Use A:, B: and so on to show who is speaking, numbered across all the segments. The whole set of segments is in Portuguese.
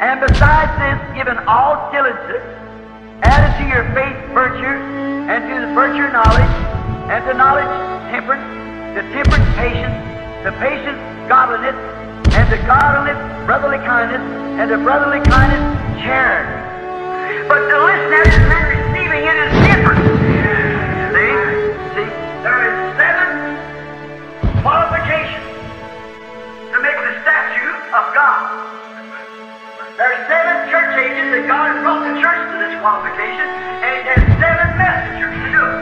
A: And besides this, given all diligence, added to your faith virtue, and to the virtue knowledge, and to knowledge temperance, to temperance patience, to patience godliness, and to godliness brotherly kindness, and to brotherly kindness charity. But to listen at it and receiving it is different. See, there is 7 qualifications to make the statue of God. There are 7 church ages that God has brought the church to this qualification, and He has 7 messengers to do it.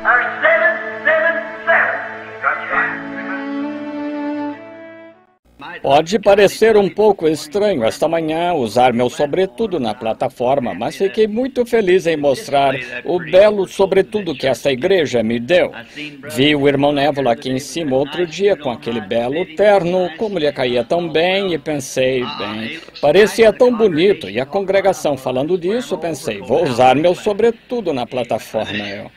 A: There are 7, 7, 7. That's right.
B: Pode parecer um pouco estranho esta manhã usar meu sobretudo na plataforma, mas fiquei muito feliz em mostrar o belo sobretudo que esta igreja me deu. Vi o irmão Neville aqui em cima outro dia com aquele belo terno, como lhe caía tão bem, e pensei, bem, parecia tão bonito, e a congregação falando disso, pensei, vou usar meu sobretudo na plataforma.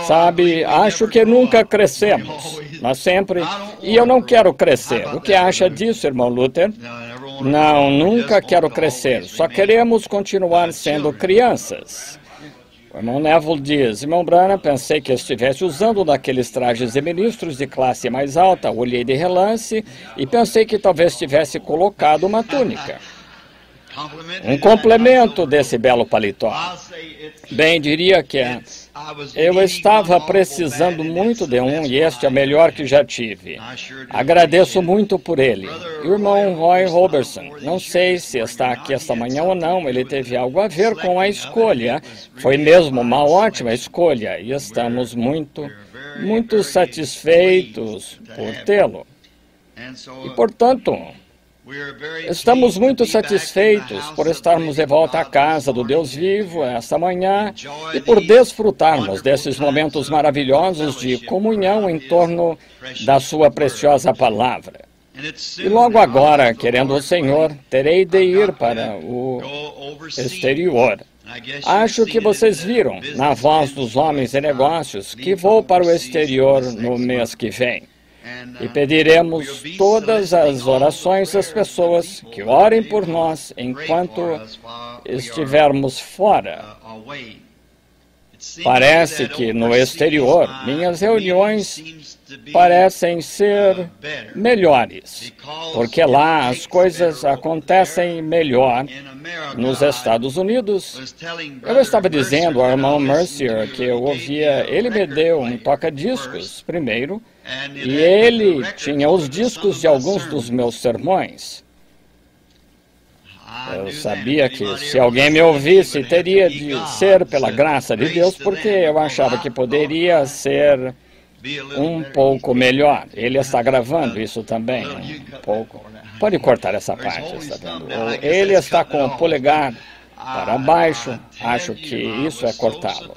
B: Sabe, acho que nunca crescemos, nós sempre, e eu não quero crescer. O que acha disso, irmão Luther? Não, nunca quero crescer, só queremos continuar sendo crianças. O irmão Neville diz, irmão Branham, pensei que estivesse usando um daqueles trajes de ministros de classe mais alta, olhei de relance e pensei que talvez tivesse colocado uma túnica. Um complemento desse belo paletó. Bem, diria que eu estava precisando muito de um e este é o melhor que já tive. Agradeço muito por ele. Irmão Roy Robertson, não sei se está aqui esta manhã ou não, ele teve algo a ver com a escolha. Foi mesmo uma ótima escolha e estamos muito satisfeitos por tê-lo. E, portanto, estamos muito satisfeitos por estarmos de volta à casa do Deus vivo esta manhã e por desfrutarmos desses momentos maravilhosos de comunhão em torno da sua preciosa palavra. E logo agora, querendo o Senhor, terei de ir para o exterior. Acho que vocês viram, na voz dos homens de negócios, que vou para o exterior no mês que vem. E pediremos todas as orações das pessoas que orem por nós enquanto estivermos fora. Parece que no exterior, minhas reuniões parecem ser melhores, porque lá as coisas acontecem melhor. Nos Estados Unidos, eu estava dizendo ao irmão Mercier que eu ouvia, ele me deu um toca-discos primeiro, e ele tinha os discos de alguns dos meus sermões. Eu sabia que se alguém me ouvisse, teria de ser pela graça de Deus, porque eu achava que poderia ser um pouco melhor. Ele está gravando isso também, um pouco. Pode cortar essa parte, está vendo? Ele está com o polegar para baixo, acho que isso é cortá-lo.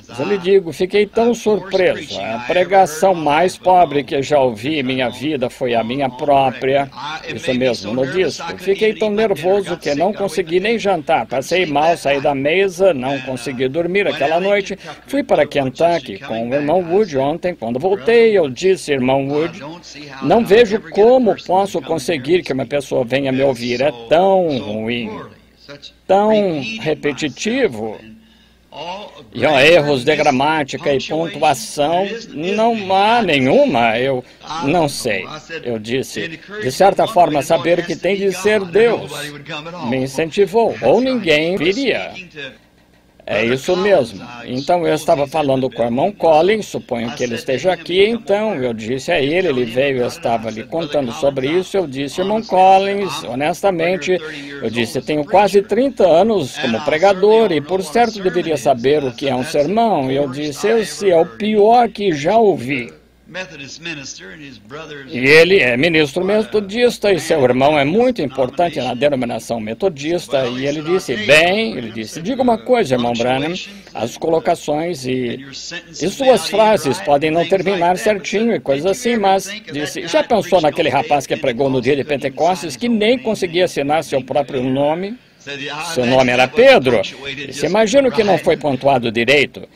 B: Mas eu lhe digo, fiquei tão surpreso. A pregação mais pobre que já ouvi em minha vida foi a minha própria. Isso mesmo, no disco. Fiquei tão nervoso que não consegui nem jantar. Passei mal, saí da mesa, não consegui dormir aquela noite. Fui para Kentucky com o irmão Wood ontem. Quando voltei, eu disse, irmão Wood, não vejo como posso conseguir que uma pessoa venha me ouvir. É tão ruim, tão repetitivo. E erros de gramática e pontuação, não há nenhuma, eu não sei. Eu disse, de certa forma, saber que tem de ser Deus me incentivou, ou ninguém viria. É isso mesmo. Então eu estava falando com o irmão Collins, suponho que ele esteja aqui, então eu disse a ele, ele veio, eu estava lhe contando sobre isso, eu disse, irmão Collins, honestamente, eu disse, tenho quase 30 anos como pregador e por certo deveria saber o que é um sermão. E eu disse, esse é o pior que já ouvi. E ele é ministro metodista e seu irmão é muito importante na denominação metodista. E ele disse, diga uma coisa, irmão Branham, as colocações e suas frases podem não terminar certinho e coisas assim, mas disse, já pensou naquele rapaz que pregou no dia de Pentecostes que nem conseguia assinar seu próprio nome? Seu nome era Pedro. Disse, imagino que não foi pontuado direito.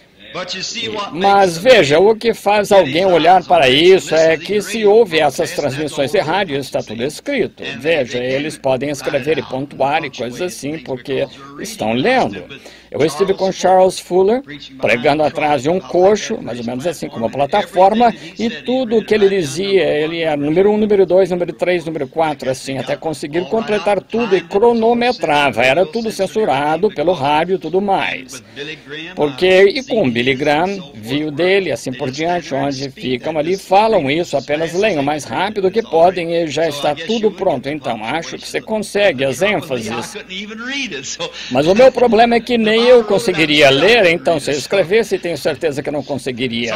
B: Mas veja, o que faz alguém olhar para isso é que se houve essas transmissões de rádio, está tudo escrito. Veja, eles podem escrever e pontuar e coisas assim, porque estão lendo. Eu estive com Charles Fuller, pregando atrás de um coxo, mais ou menos assim, como uma plataforma, e tudo o que ele dizia, ele era número 1, número 2, número 3, número 4, assim, até conseguir completar tudo e cronometrava. Era tudo censurado pelo rádio e tudo mais. E com Billy Graham, viu dele, assim por diante, onde ficam ali, falam isso, apenas leiam o mais rápido que podem e já está tudo pronto. Então, acho que você consegue as ênfases. Mas o meu problema é que nem eu conseguiria ler, então se eu escrevesse, tenho certeza que não conseguiria.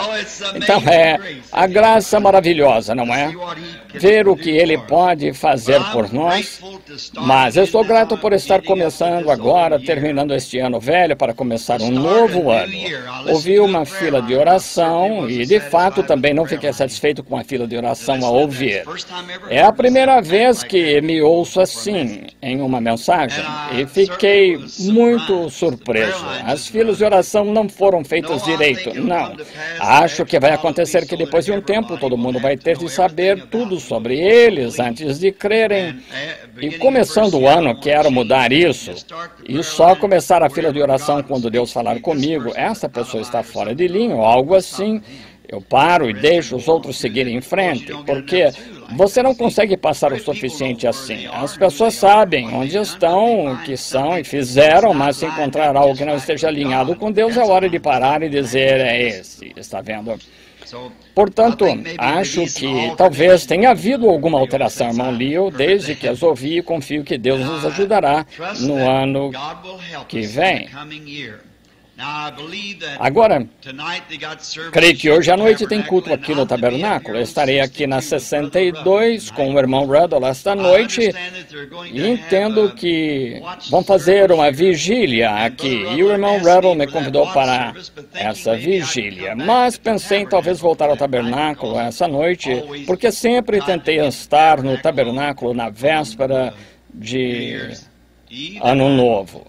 B: Então é a graça maravilhosa, não é? Ver o que Ele pode fazer por nós. Mas eu estou grato por estar começando agora, terminando este ano velho, para começar um novo ano. Ouvi uma fila de oração e, de fato, também não fiquei satisfeito com a fila de oração a ouvir. É a primeira vez que me ouço assim, em uma mensagem, e fiquei muito surpreso. As filas de oração não foram feitas direito, não. Acho que vai acontecer que depois de um tempo todo mundo vai ter de saber tudo sobre eles antes de crerem. E começando o ano, quero mudar isso. E só começar a fila de oração quando Deus falar comigo, essa pessoa está fora de linha ou algo assim. Eu paro e deixo os outros seguirem em frente, porque você não consegue passar o suficiente assim. As pessoas sabem onde estão, o que são e fizeram, mas se encontrar algo que não esteja alinhado com Deus, é hora de parar e dizer, é esse, está vendo? Portanto, acho que talvez tenha havido alguma alteração, irmão Leo, desde que as ouvi e confio que Deus nos ajudará no ano que vem. Agora, creio que hoje à noite tem culto aqui no tabernáculo. Eu estarei aqui na 62 com o irmão Ruddle esta noite e entendo que vão fazer uma vigília aqui. E o irmão Ruddle me convidou para essa vigília. Mas pensei em talvez voltar ao tabernáculo essa noite, porque sempre tentei estar no tabernáculo na véspera de Ano Novo.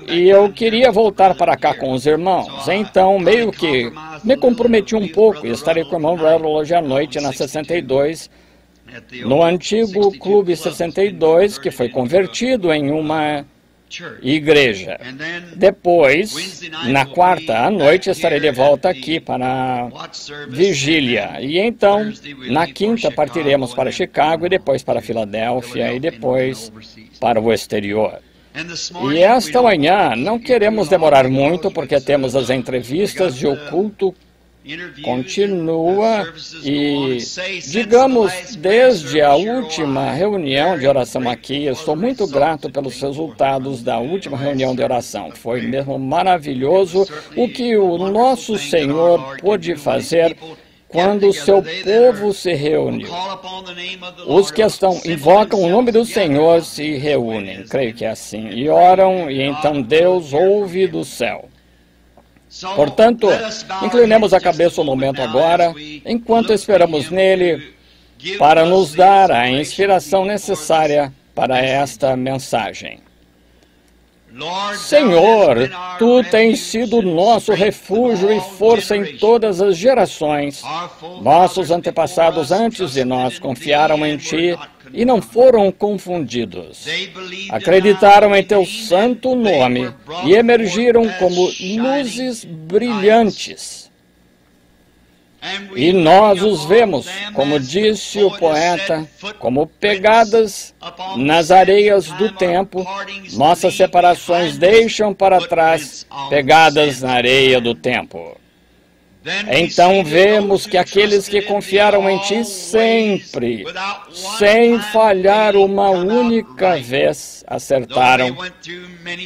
B: E eu queria voltar para cá com os irmãos. Então, meio que me comprometi um pouco e estarei com o irmão Ruddle hoje à noite na 62, no antigo Clube 62, que foi convertido em uma igreja. Depois, na quarta à noite, estarei de volta aqui para a vigília. E então, na quinta, partiremos para Chicago e depois para Filadélfia e depois para o exterior. E esta manhã não queremos demorar muito porque temos as entrevistas e o culto continua e, digamos, desde a última reunião de oração aqui, eu estou muito grato pelos resultados da última reunião de oração. Foi mesmo maravilhoso o que o nosso Senhor pôde fazer quando o seu povo se reuniu. Os que invocam o nome do Senhor se reúnem, creio que é assim, e oram, e então Deus ouve do céu. Portanto, inclinemos a cabeça um momento agora, enquanto esperamos nele para nos dar a inspiração necessária para esta mensagem. Senhor, Tu tens sido nosso refúgio e força em todas as gerações. Nossos antepassados antes de nós confiaram em Ti e não foram confundidos. Acreditaram em Teu santo nome e emergiram como luzes brilhantes. E nós os vemos, como disse o poeta, como pegadas nas areias do tempo, nossas separações deixam para trás, pegadas na areia do tempo. Então vemos que aqueles que confiaram em Ti sempre, sem falhar uma única vez, acertaram.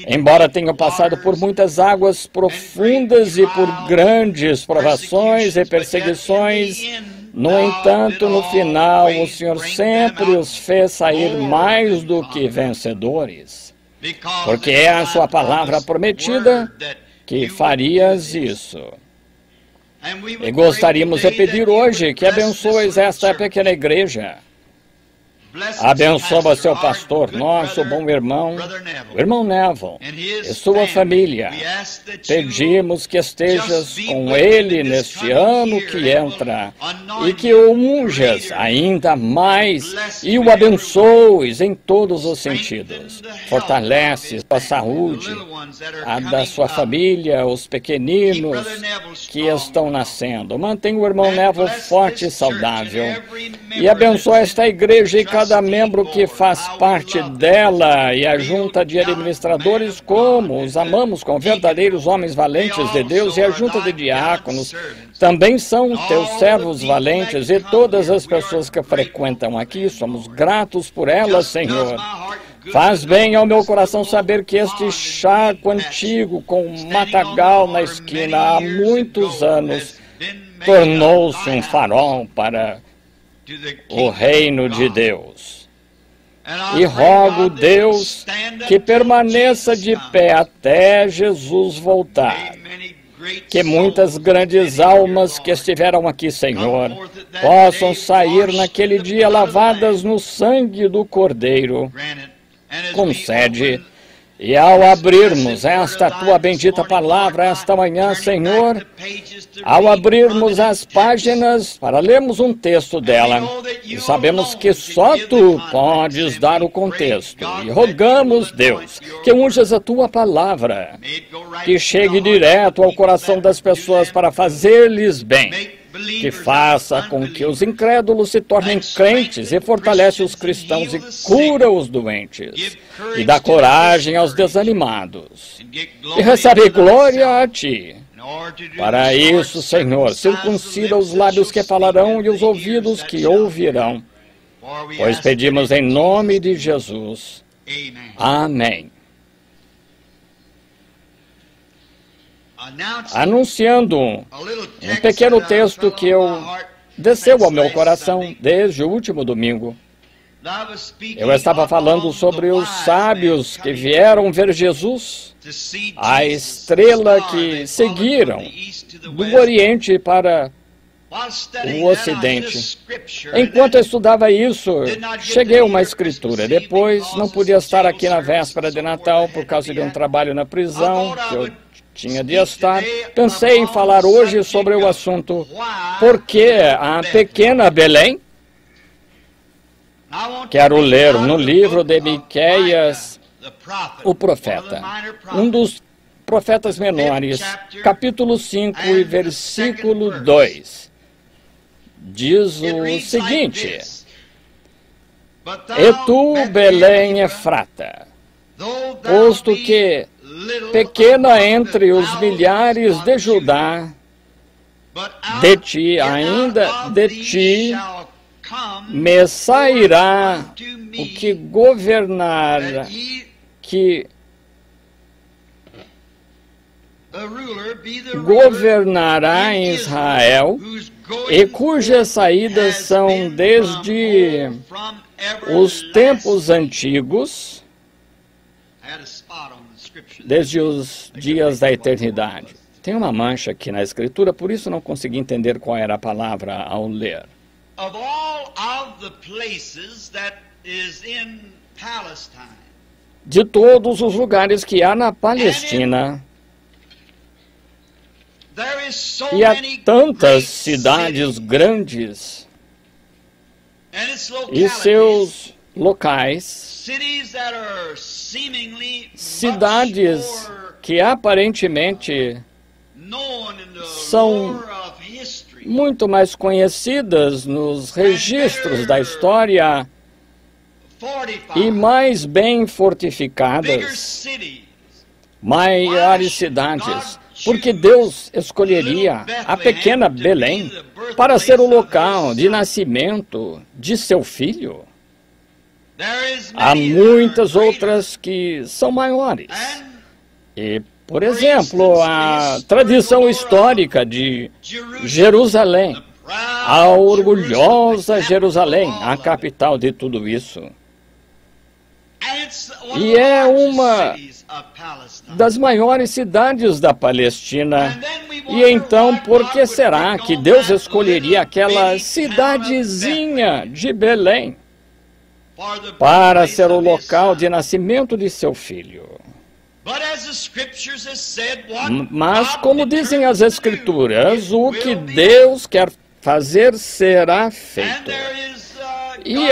B: Embora tenham passado por muitas águas profundas e por grandes provações e perseguições, no entanto, no final, o Senhor sempre os fez sair mais do que vencedores, porque é a Sua palavra prometida que farias isso. E gostaríamos de pedir hoje que abençoes esta pequena igreja. Abençoa seu pastor, nosso bom irmão, o irmão Neville, e sua família. Pedimos que estejas com ele neste ano que entra e que o unjas ainda mais e o abençoes em todos os sentidos. Fortalece a saúde, a da sua família, os pequeninos que estão nascendo. Mantenha o irmão Neville forte e saudável. E abençoa esta igreja e cada membro que faz parte dela e a junta de administradores, como os amamos com verdadeiros homens valentes de Deus, e a junta de diáconos também são teus servos valentes, e todas as pessoas que frequentam aqui, somos gratos por elas, Senhor. Faz bem ao meu coração saber que este charco antigo com um matagal na esquina há muitos anos tornou-se um farol para o reino de Deus. E rogo, Deus, que permaneça de pé até Jesus voltar. Que muitas grandes almas que estiveram aqui, Senhor, possam sair naquele dia lavadas no sangue do Cordeiro. Concede. E ao abrirmos esta tua bendita palavra esta manhã, Senhor, ao abrirmos as páginas para lermos um texto dela, e sabemos que só tu podes dar o contexto, e rogamos, Deus, que unjas a tua palavra, que chegue direto ao coração das pessoas para fazer-lhes bem, que faça com que os incrédulos se tornem crentes e fortalece os cristãos e cura os doentes, e dá coragem aos desanimados, e recebe glória a Ti. Para isso, Senhor, circuncida os lábios que falarão e os ouvidos que ouvirão, pois pedimos em nome de Jesus. Amém. Anunciando um pequeno texto que desceu ao meu coração desde o último domingo. Eu estava falando sobre os sábios que vieram ver Jesus, a estrela que seguiram do Oriente para o Ocidente. Enquanto eu estudava isso, cheguei a uma escritura. Depois, não podia estar aqui na véspera de Natal por causa de um trabalho na prisão que eu tinha de estar. Pensei em falar hoje sobre o assunto por que a pequena Belém. Quero ler no livro de Miqueias, o profeta, um dos profetas menores, capítulo 5 e versículo 2. Diz o seguinte: E tu, Belém Efrata, posto que pequena entre os milhares de Judá, de ti, ainda de ti, me sairá o que governará em Israel, e cujas saídas são desde os tempos antigos, desde os dias da eternidade. Tem uma mancha aqui na escritura, por isso não consegui entender qual era a palavra ao ler. De todos os lugares que há na Palestina, e há tantas cidades grandes e seus locais, cidades que aparentemente são muito mais conhecidas nos registros da história e mais bem fortificadas, maiores cidades, porque Deus escolheria a pequena Belém para ser o local de nascimento de seu filho. Há muitas outras que são maiores. E, por exemplo, a tradição histórica de Jerusalém, a orgulhosa Jerusalém, a capital de tudo isso. E é uma das maiores cidades da Palestina. E então, por que será que Deus escolheria aquela cidadezinha de Belém para ser o local de nascimento de seu filho. Mas, como dizem as Escrituras, o que Deus quer fazer será feito. E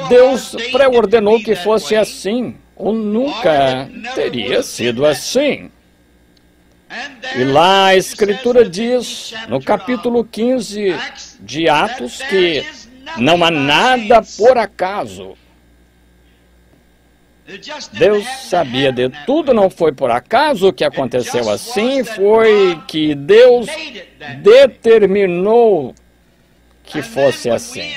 B: Deus pré-ordenou que fosse assim, ou nunca teria sido assim. E lá a Escritura diz, no capítulo 15 de Atos, que não há nada por acaso. Deus sabia de tudo, não foi por acaso que aconteceu assim, foi que Deus determinou que fosse assim.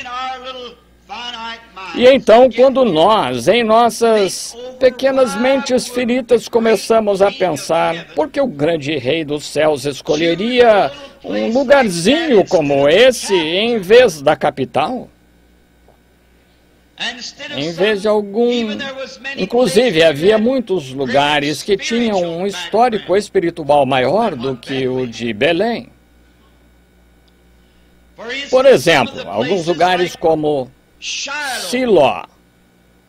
B: E então, quando nós, em nossas pequenas mentes finitas, começamos a pensar, por que o grande rei dos céus escolheria um lugarzinho como esse em vez da capital? Em vez de Inclusive, havia muitos lugares que tinham um histórico espiritual maior do que o de Belém. Por exemplo, alguns lugares como Siló.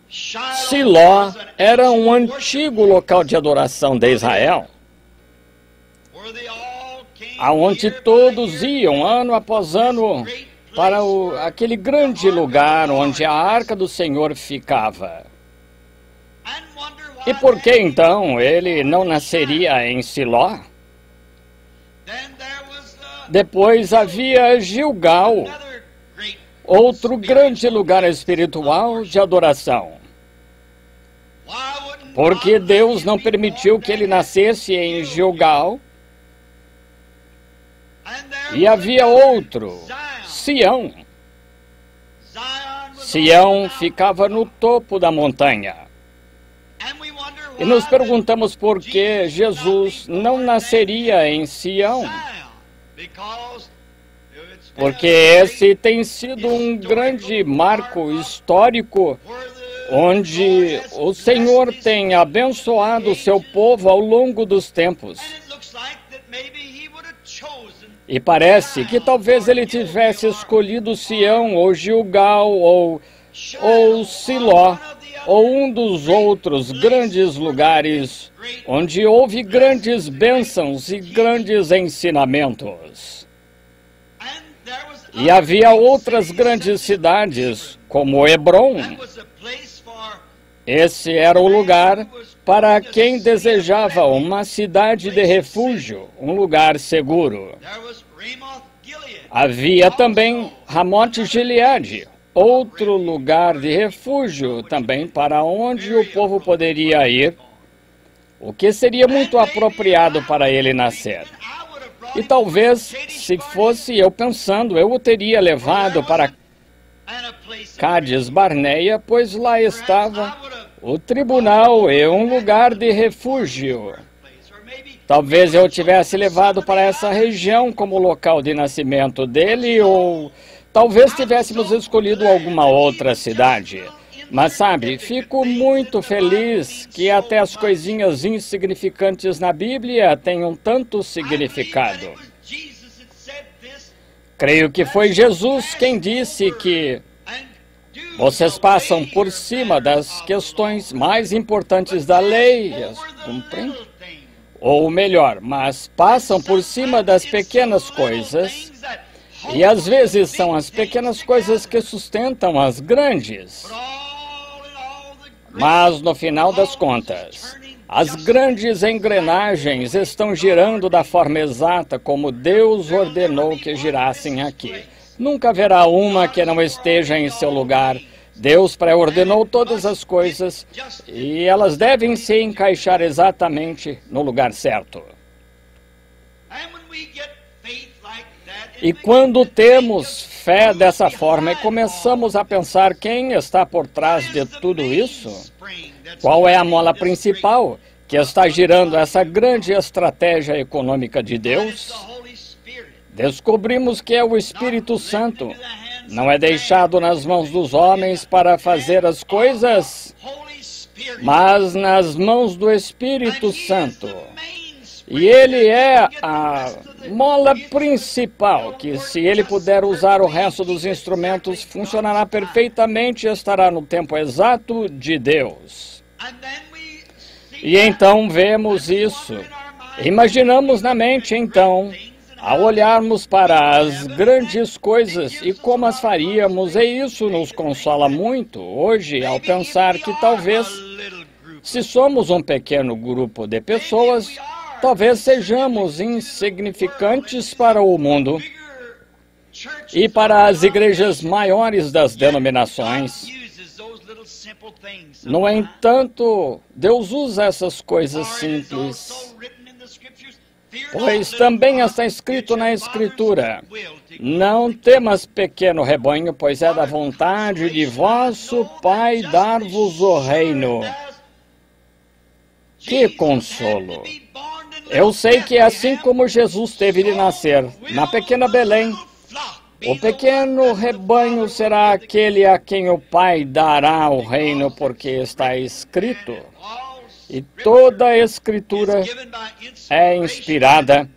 B: Siló era um antigo local de adoração de Israel, aonde todos iam, ano após ano, para aquele grande lugar onde a arca do Senhor ficava. E por que então ele não nasceria em Siló? Depois havia Gilgal, outro grande lugar espiritual de adoração. Porque Deus não permitiu que ele nascesse em Gilgal. E havia outro, Sião. Sião ficava no topo da montanha. E nos perguntamos por que Jesus não nasceria em Sião. Porque esse tem sido um grande marco histórico onde o Senhor tem abençoado o seu povo ao longo dos tempos. E parece que talvez ele tivesse escolhido Sião, ou Gilgal, ou Siló, ou um dos outros grandes lugares onde houve grandes bênçãos e grandes ensinamentos. E havia outras grandes cidades, como Hebrom. Esse era o lugar para quem desejava uma cidade de refúgio, um lugar seguro. Havia também Ramote-Gileade, outro lugar de refúgio também para onde o povo poderia ir, o que seria muito apropriado para ele nascer. E talvez, se fosse eu pensando, eu o teria levado para Cádiz Barneia, pois lá estava o tribunal e um lugar de refúgio. Talvez eu tivesse levado para essa região como local de nascimento dele, ou talvez tivéssemos escolhido alguma outra cidade. Mas sabe, fico muito feliz que até as coisinhas insignificantes na Bíblia tenham tanto significado. Creio que foi Jesus quem disse que vocês passam por cima das questões mais importantes da lei, cumprem? Ou melhor, mas passam por cima das pequenas coisas, e às vezes são as pequenas coisas que sustentam as grandes. Mas no final das contas, as grandes engrenagens estão girando da forma exata como Deus ordenou que girassem aqui. Nunca haverá uma que não esteja em seu lugar. Deus pré-ordenou todas as coisas e elas devem se encaixar exatamente no lugar certo. E quando temos fé dessa forma e começamos a pensar quem está por trás de tudo isso, qual é a mola principal que está girando essa grande estratégia econômica de Deus, descobrimos que é o Espírito Santo. Não é deixado nas mãos dos homens para fazer as coisas, mas nas mãos do Espírito Santo. E ele é a mola principal, que se ele puder usar o resto dos instrumentos, funcionará perfeitamente e estará no tempo exato de Deus. E então vemos isso. Imaginamos na mente, então, ao olharmos para as grandes coisas e como as faríamos, e isso nos consola muito hoje ao pensar que talvez, se somos um pequeno grupo de pessoas, talvez sejamos insignificantes para o mundo e para as igrejas maiores das denominações. No entanto, Deus usa essas coisas simples, pois também está escrito na Escritura: não temas, pequeno rebanho, pois é da vontade de vosso Pai dar-vos o reino. Que consolo! Eu sei que assim como Jesus teve de nascer na pequena Belém, o pequeno rebanho será aquele a quem o Pai dará o reino, porque está escrito. E toda a Escritura é inspirada,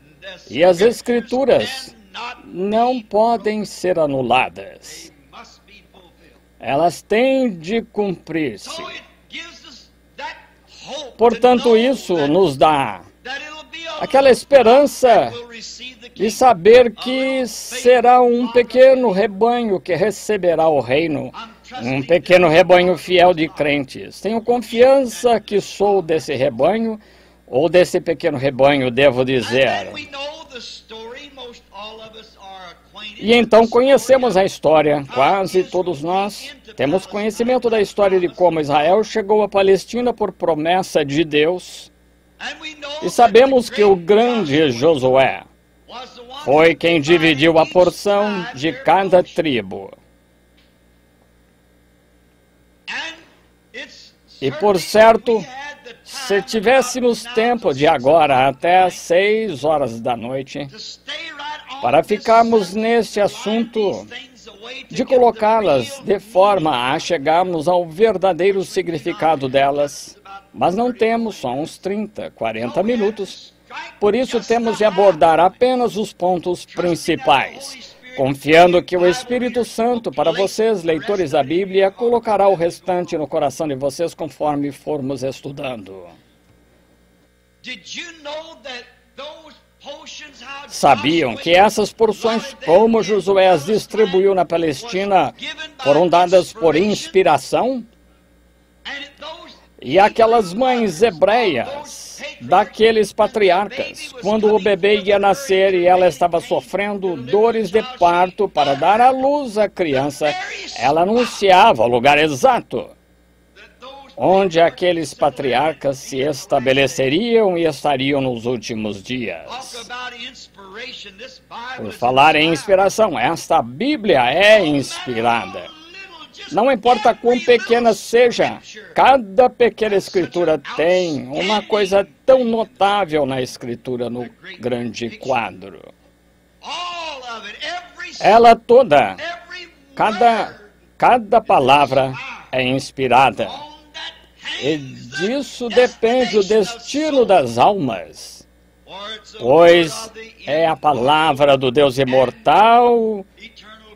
B: e as Escrituras não podem ser anuladas. Elas têm de cumprir-se. Portanto, isso nos dá aquela esperança de saber que será um pequeno rebanho que receberá o reino, um pequeno rebanho fiel de crentes. Tenho confiança que sou desse rebanho, ou desse pequeno rebanho, devo dizer. E então conhecemos a história, quase todos nós temos conhecimento da história de como Israel chegou à Palestina por promessa de Deus. E sabemos que o grande Josué foi quem dividiu a porção de cada tribo. E por certo, se tivéssemos tempo de agora até às 6 horas da noite, para ficarmos neste assunto, de colocá-las de forma a chegarmos ao verdadeiro significado delas, mas não temos só uns 30, 40 minutos. Por isso temos de abordar apenas os pontos principais, confiando que o Espírito Santo, para vocês, leitores da Bíblia, colocará o restante no coração de vocês conforme formos estudando. Sabiam que essas porções, como Josué as distribuiu na Palestina, foram dadas por inspiração? E aquelas mães hebreias, daqueles patriarcas, quando o bebê ia nascer e ela estava sofrendo dores de parto para dar à luz à criança, ela anunciava o lugar exato onde aqueles patriarcas se estabeleceriam e estariam nos últimos dias. Por falar em inspiração, esta Bíblia é inspirada. Não importa quão pequena seja, cada pequena escritura tem uma coisa tão notável na escritura no grande quadro. Ela toda, cada palavra é inspirada. E disso depende o destino das almas, pois é a palavra do Deus imortal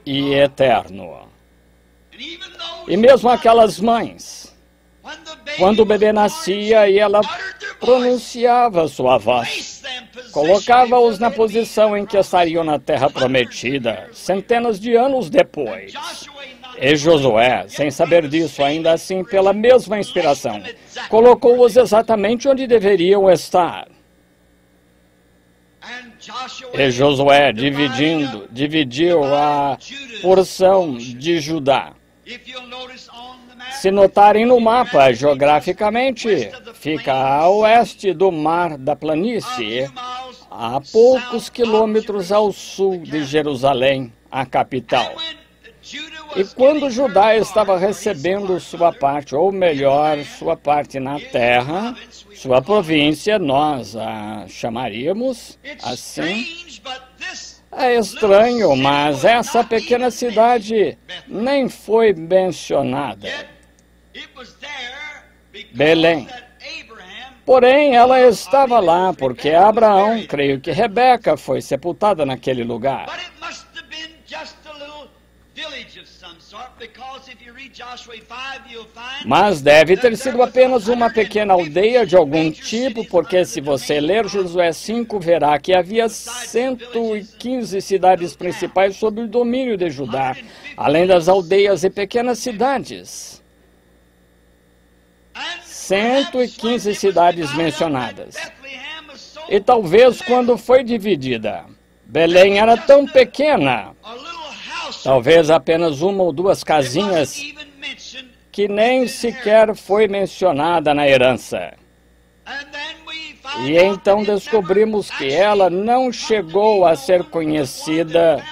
B: e eterno. E mesmo aquelas mães, quando o bebê nascia e ela pronunciava sua voz, colocava-os na posição em que estariam na terra prometida, centenas de anos depois. E Josué, sem saber disso, ainda assim, pela mesma inspiração, colocou-os exatamente onde deveriam estar. E Josué, dividiu a porção de Judá. Se notarem no mapa, geograficamente, fica a oeste do Mar da Planície, a poucos quilômetros ao sul de Jerusalém, a capital. E quando Judá estava recebendo sua parte, ou melhor, sua parte na terra, sua província, nós a chamaríamos assim. É estranho, mas essa pequena cidade nem foi mencionada. Belém. Porém, ela estava lá porque Abraão, creio que Rebeca, foi sepultada naquele lugar. Mas deve ter sido apenas uma pequena aldeia de algum tipo, porque se você ler Josué 5, verá que havia 115 cidades principais sob o domínio de Judá, além das aldeias e pequenas cidades. 115 cidades mencionadas. E talvez quando foi dividida, Belém era tão pequena, talvez apenas uma ou duas casinhas, que nem sequer foi mencionada na herança. E então descobrimos que ela não chegou a ser conhecida.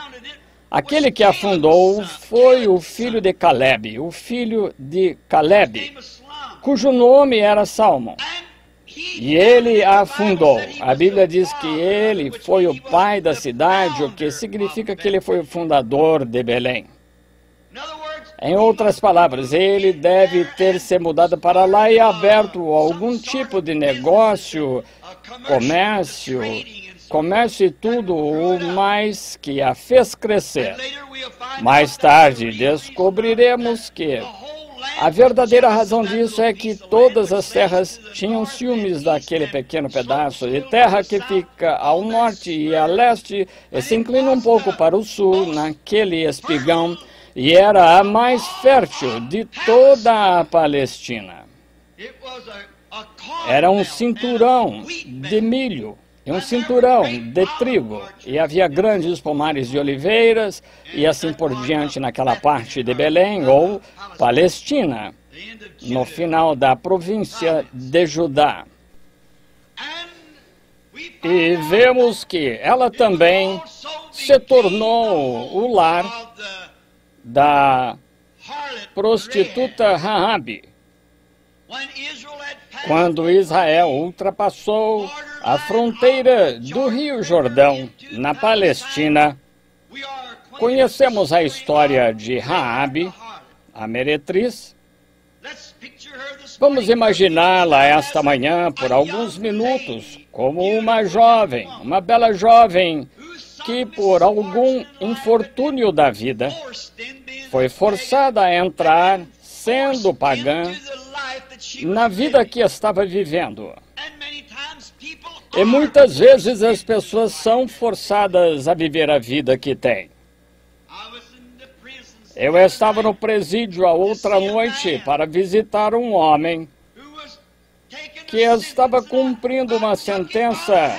B: Aquele que a fundou foi o filho de Caleb, cujo nome era Salmão. E ele a fundou. A Bíblia diz que ele foi o pai da cidade, o que significa que ele foi o fundador de Belém. Em outras palavras, ele deve ter se mudado para lá e aberto algum tipo de negócio, comércio e tudo o mais que a fez crescer. Mais tarde, descobriremos que a verdadeira razão disso é que todas as terras tinham ciúmes daquele pequeno pedaço de terra que fica ao norte e a leste e se inclina um pouco para o sul, naquele espigão, e era a mais fértil de toda a Palestina. Era um cinturão de milho e um cinturão de trigo, e havia grandes pomares de oliveiras, e assim por diante naquela parte de Belém, ou Palestina, no final da província de Judá. E vemos que ela também se tornou o lar da prostituta Raabe. Quando Israel ultrapassou a fronteira do Rio Jordão, na Palestina, conhecemos a história de Raabe, a meretriz. Vamos imaginá-la esta manhã por alguns minutos como uma bela jovem que por algum infortúnio da vida foi forçada a entrar, sendo pagã, na vida que estava vivendo. E muitas vezes as pessoas são forçadas a viver a vida que têm. Eu estava no presídio a outra noite para visitar um homem que estava cumprindo uma sentença,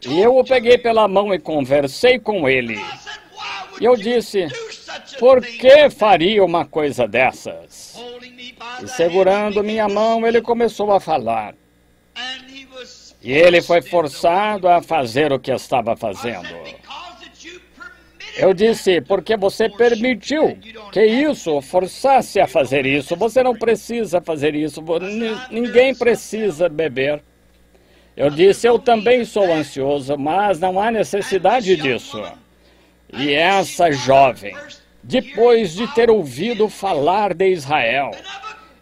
B: e eu o peguei pela mão e conversei com ele. E eu disse, por que faria uma coisa dessas? E segurando minha mão, ele começou a falar. E ele foi forçado a fazer o que estava fazendo. Eu disse, porque você permitiu que isso forçasse a fazer isso. Você não precisa fazer isso. Ninguém precisa beber. Eu disse, eu também sou ansioso, mas não há necessidade disso. E essa jovem, depois de ter ouvido falar de Israel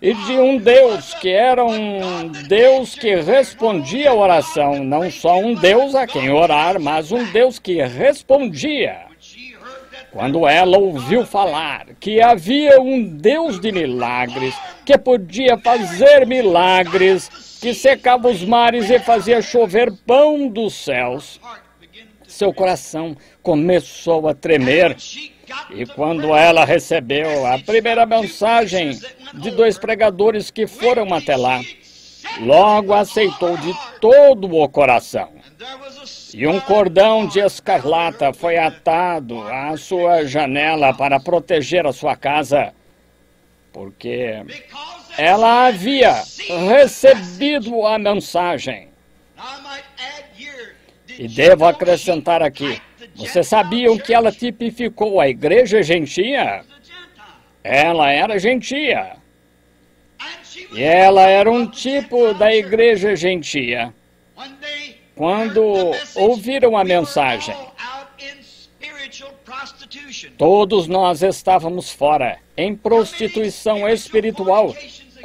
B: e de um Deus que era um Deus que respondia a oração, não só um Deus a quem orar, mas um Deus que respondia. Quando ela ouviu falar que havia um Deus de milagres, que podia fazer milagres, que secava os mares e fazia chover pão dos céus, seu coração começou a tremer. E quando ela recebeu a primeira mensagem de 2 pregadores que foram até lá, logo aceitou de todo o coração. E um cordão de escarlata foi atado à sua janela para proteger a sua casa, porque ela havia recebido a mensagem. E devo acrescentar aqui, vocês sabiam que ela tipificou a igreja gentia? Ela era gentia. E ela era um tipo da igreja gentia. Quando ouviram a mensagem, todos nós estávamos fora, em prostituição espiritual,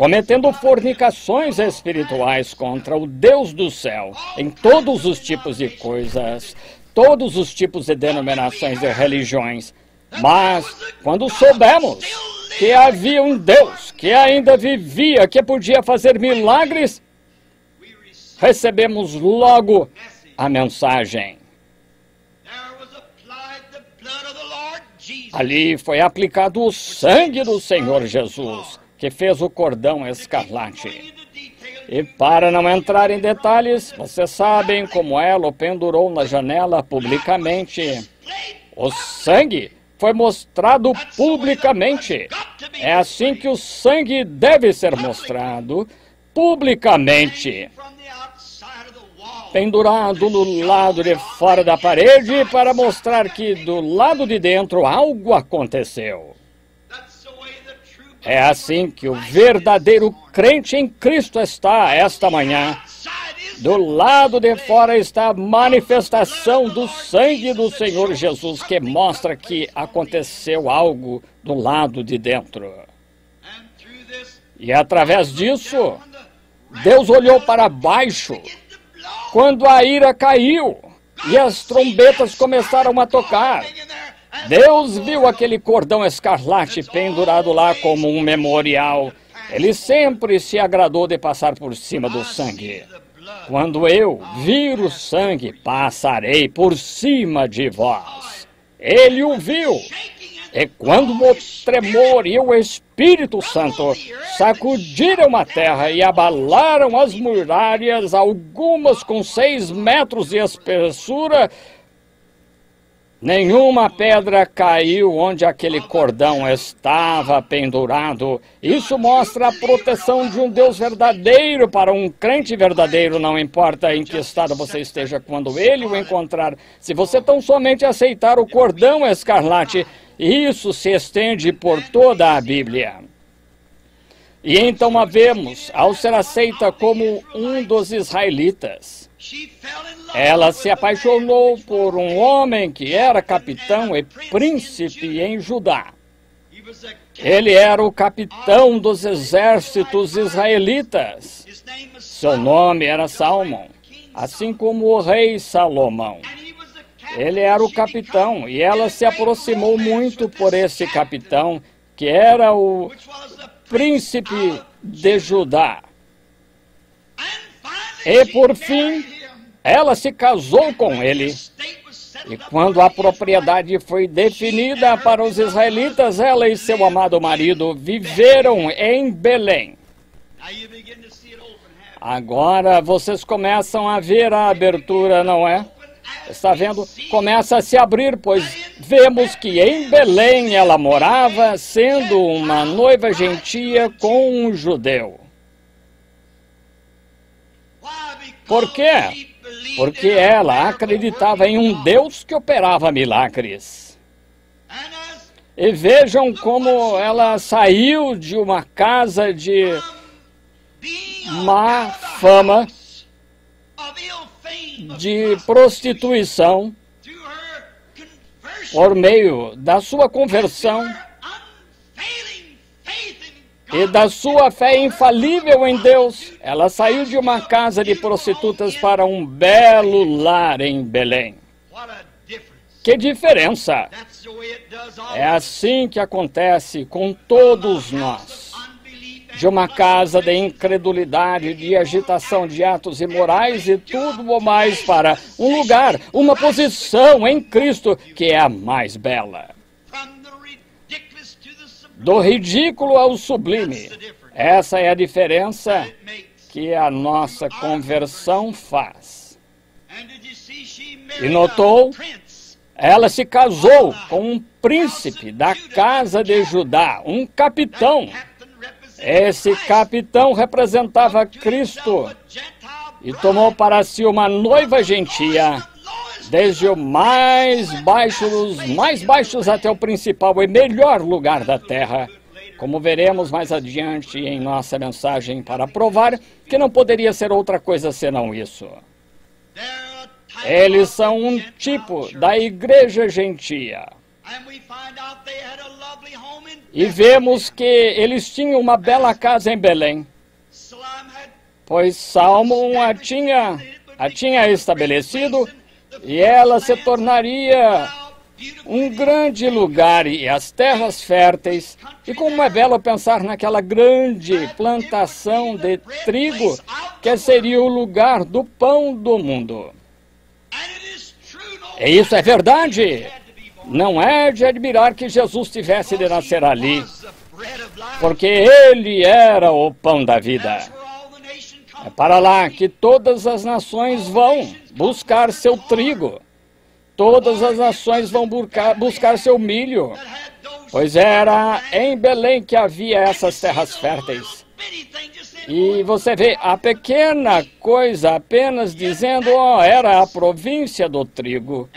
B: cometendo fornicações espirituais contra o Deus do céu, em todos os tipos de coisas, todos os tipos de denominações e religiões. Mas, quando soubemos que havia um Deus que ainda vivia, que podia fazer milagres, recebemos logo a mensagem. Ali foi aplicado o sangue do Senhor Jesus, que fez o cordão escarlate. E para não entrar em detalhes, vocês sabem como ela o pendurou na janela publicamente. O sangue foi mostrado publicamente. É assim que o sangue deve ser mostrado publicamente. Pendurado no lado de fora da parede para mostrar que do lado de dentro algo aconteceu. É assim que o verdadeiro crente em Cristo está esta manhã. Do lado de fora está a manifestação do sangue do Senhor Jesus, que mostra que aconteceu algo do lado de dentro. E através disso, Deus olhou para baixo quando a ira caiu e as trombetas começaram a tocar. Deus viu aquele cordão escarlate pendurado lá como um memorial. Ele sempre se agradou de passar por cima do sangue. Quando eu vir o sangue, passarei por cima de vós. Ele o viu. E quando o tremor e o Espírito Santo sacudiram a terra e abalaram as muralhas, algumas com 6 metros de espessura, nenhuma pedra caiu onde aquele cordão estava pendurado. Isso mostra a proteção de um Deus verdadeiro para um crente verdadeiro, não importa em que estado você esteja quando ele o encontrar. Se você tão somente aceitar o cordão escarlate, isso se estende por toda a Bíblia. E então a vemos, ao ser aceita como um dos israelitas. Ela se apaixonou por um homem que era capitão e príncipe em Judá. Ele era o capitão dos exércitos israelitas. Seu nome era Salmão, assim como o rei Salomão. Ele era o capitão e ela se aproximou muito por esse capitão, que era o príncipe de Judá. E por fim, ela se casou com ele. E quando a propriedade foi definida para os israelitas, ela e seu amado marido viveram em Belém. Agora vocês começam a ver a abertura, não é? Está vendo? Começa a se abrir, pois vemos que em Belém ela morava, sendo uma noiva gentia com um judeu. Por quê? Porque ela acreditava em um Deus que operava milagres. E vejam como ela saiu de uma casa de má fama, de prostituição, por meio da sua conversão e da sua fé infalível em Deus. Ela saiu de uma casa de prostitutas para um belo lar em Belém. Que diferença! É assim que acontece com todos nós. De uma casa de incredulidade, de agitação, de atos imorais e tudo o mais para um lugar, uma posição em Cristo que é a mais bela. Do ridículo ao sublime. Essa é a diferença que a nossa conversão faz. E notou? Ela se casou com um príncipe da casa de Judá, um capitão. Esse capitão representava Cristo e tomou para si uma noiva gentia, desde o mais baixo dos mais baixos até o principal e melhor lugar da terra, como veremos mais adiante em nossa mensagem, para provar que não poderia ser outra coisa senão isso. Eles são um tipo da igreja gentia. E vemos que eles tinham uma bela casa em Belém, pois Salmão a tinha estabelecido, e ela se tornaria um grande lugar, e as terras férteis. E como é belo pensar naquela grande plantação de trigo, que seria o lugar do pão do mundo. E isso é verdade. Não é de admirar que Jesus tivesse de nascer ali, porque ele era o pão da vida. É para lá que todas as nações vão buscar seu trigo. Todas as nações vão buscar seu milho, pois era em Belém que havia essas terras férteis. E você vê a pequena coisa apenas dizendo, era a província do trigo.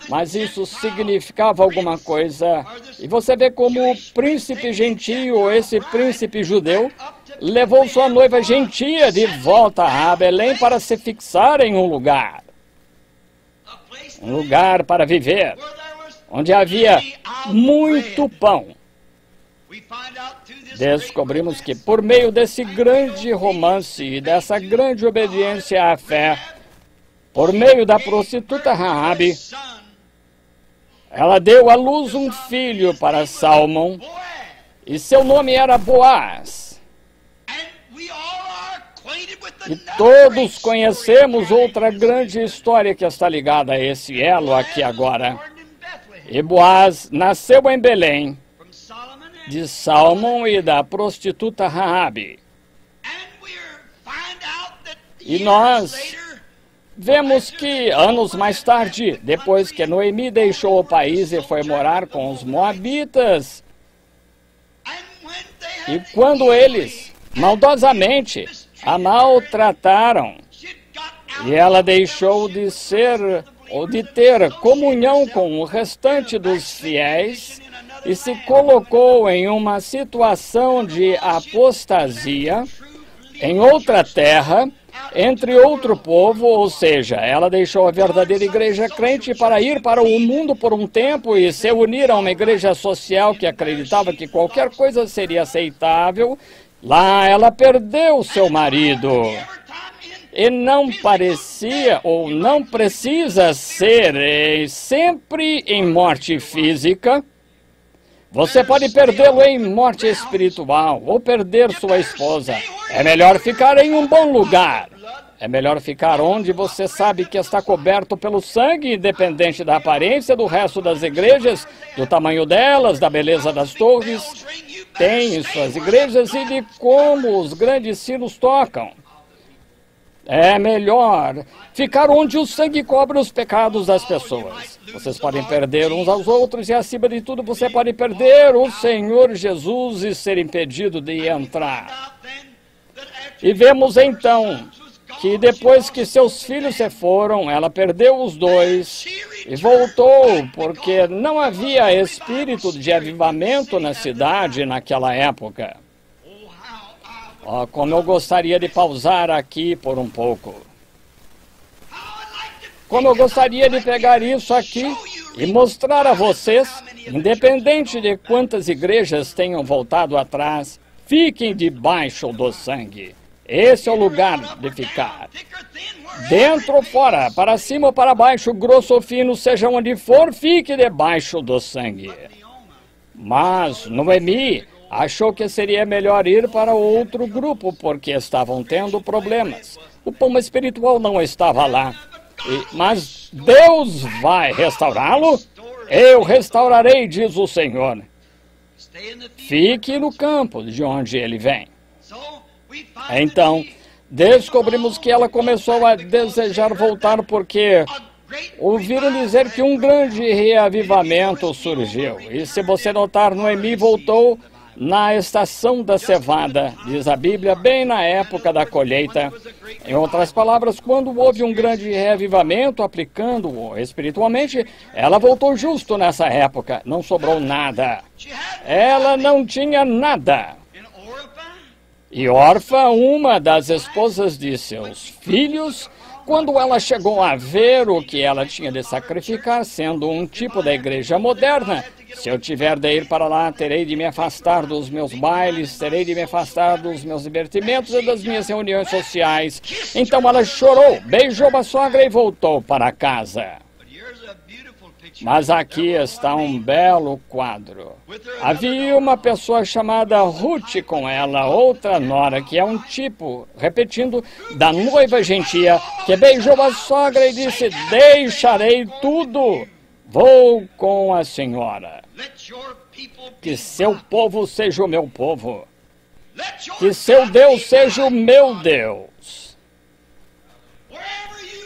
B: Mas isso significava alguma coisa. E você vê como o príncipe gentio, esse príncipe judeu, levou sua noiva gentia de volta a Belém para se fixar em um lugar para viver, onde havia muito pão. Descobrimos que por meio desse grande romance e dessa grande obediência à fé, por meio da prostituta Raabe, ela deu à luz um filho para Salmão, e seu nome era Boaz. E todos conhecemos outra grande história que está ligada a esse elo aqui agora. E Boaz nasceu em Belém, de Salmão e da prostituta Raabe. E nós vemos que anos mais tarde, depois que Noemi deixou o país e foi morar com os moabitas, e quando eles maldosamente a maltrataram, e ela deixou de ser ou de ter comunhão com o restante dos fiéis e se colocou em uma situação de apostasia em outra terra, entre outro povo, ou seja, ela deixou a verdadeira igreja crente para ir para o mundo por um tempo e se unir a uma igreja social que acreditava que qualquer coisa seria aceitável. Lá ela perdeu seu marido. E não parecia ou não precisa ser sempre em morte física. Você pode perdê-lo em morte espiritual ou perder sua esposa. É melhor ficar em um bom lugar. É melhor ficar onde você sabe que está coberto pelo sangue, independente da aparência do resto das igrejas, do tamanho delas, da beleza das torres. Tem suas igrejas e de como os grandes sinos tocam. É melhor ficar onde o sangue cobre os pecados das pessoas. Vocês podem perder uns aos outros e, acima de tudo, você pode perder o Senhor Jesus e ser impedido de entrar. E vemos então que depois que seus filhos se foram, ela perdeu os dois e voltou, porque não havia espírito de avivamento na cidade naquela época. Como eu gostaria de pausar aqui por um pouco. Como eu gostaria de pegar isso aqui e mostrar a vocês, independente de quantas igrejas tenham voltado atrás, fiquem debaixo do sangue. Esse é o lugar de ficar. Dentro ou fora, para cima ou para baixo, grosso ou fino, seja onde for, fique debaixo do sangue. Mas Noemi achou que seria melhor ir para outro grupo, porque estavam tendo problemas. O pão espiritual não estava lá. Mas Deus vai restaurá-lo? Eu restaurarei, diz o Senhor. Fique no campo de onde ele vem. Então, descobrimos que ela começou a desejar voltar porque ouviram dizer que um grande reavivamento surgiu. E se você notar, Noemi voltou na estação da cevada, diz a Bíblia, bem na época da colheita. Em outras palavras, quando houve um grande reavivamento, aplicando-o espiritualmente, ela voltou justo nessa época. Não sobrou nada. Ela não tinha nada. E Orfa, uma das esposas de seus filhos, quando ela chegou a ver o que ela tinha de sacrificar, sendo um tipo da igreja moderna, Se eu tiver de ir para lá, terei de me afastar dos meus bailes, terei de me afastar dos meus divertimentos e das minhas reuniões sociais. Então ela chorou, beijou a sogra e voltou para casa. Mas aqui está um belo quadro. Havia uma pessoa chamada Ruth com ela, outra nora, que é um tipo, repetindo, da noiva gentia, que beijou a sogra e disse: deixarei tudo, vou com a senhora. Que seu povo seja o meu povo. Que seu Deus seja o meu Deus.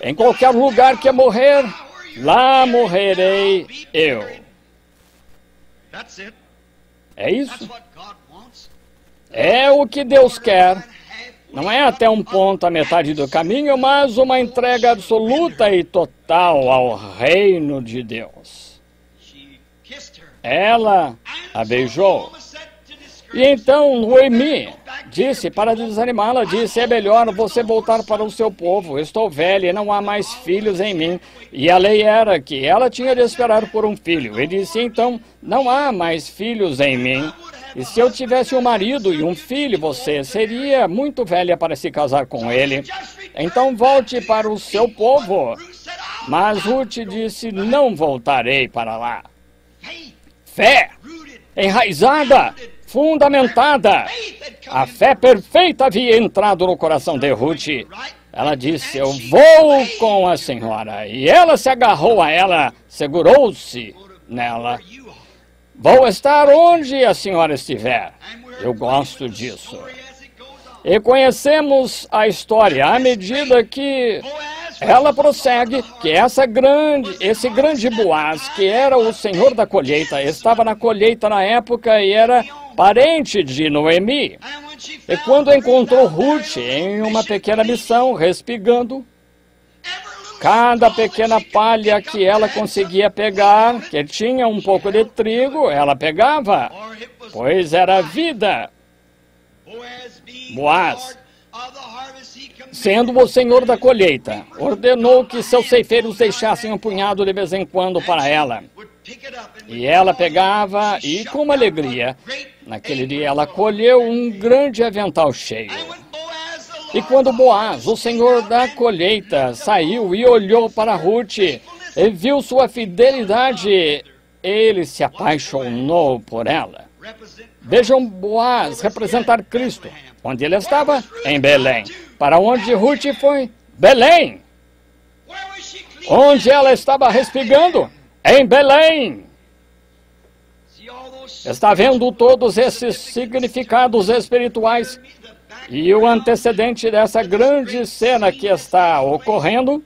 B: Em qualquer lugar que eu morrer, lá morrerei eu. É isso. É o que Deus quer. Não é até um ponto a metade do caminho, mas uma entrega absoluta e total ao reino de Deus. Ela a beijou. E então Noemi disse, para desanimá-la, disse: é melhor você voltar para o seu povo. Estou velha e não há mais filhos em mim. E a lei era que ela tinha de esperar por um filho. E disse: então, não há mais filhos em mim. E se eu tivesse um marido e um filho, você seria muito velha para se casar com ele. Então volte para o seu povo. Mas Ruth disse: não voltarei para lá. Fé enraizada, fundamentada. A fé perfeita havia entrado no coração de Ruth. Ela disse: eu vou com a senhora. E ela se agarrou a ela, segurou-se nela. Vou estar onde a senhora estiver. Eu gosto disso. E conhecemos a história à medida que ela prossegue, que esse grande Boaz, que era o senhor da colheita, estava na colheita na época e era parente de Noemi. E quando encontrou Ruth em uma pequena missão, respigando, cada pequena palha que ela conseguia pegar, que tinha um pouco de trigo, ela pegava, pois era a vida. Boaz, sendo o senhor da colheita, ordenou que seus ceifeiros deixassem um punhado de vez em quando para ela. E ela pegava e, com uma alegria, naquele dia ela colheu um grande avental cheio. E quando Boaz, o senhor da colheita, saiu e olhou para Ruth e viu sua fidelidade, ele se apaixonou por ela. Vejam Boaz representar Cristo. Onde ele estava? Em Belém. Para onde Ruth foi? Belém. Onde ela estava respigando? Em Belém. Está vendo todos esses significados espirituais e o antecedente dessa grande cena que está ocorrendo?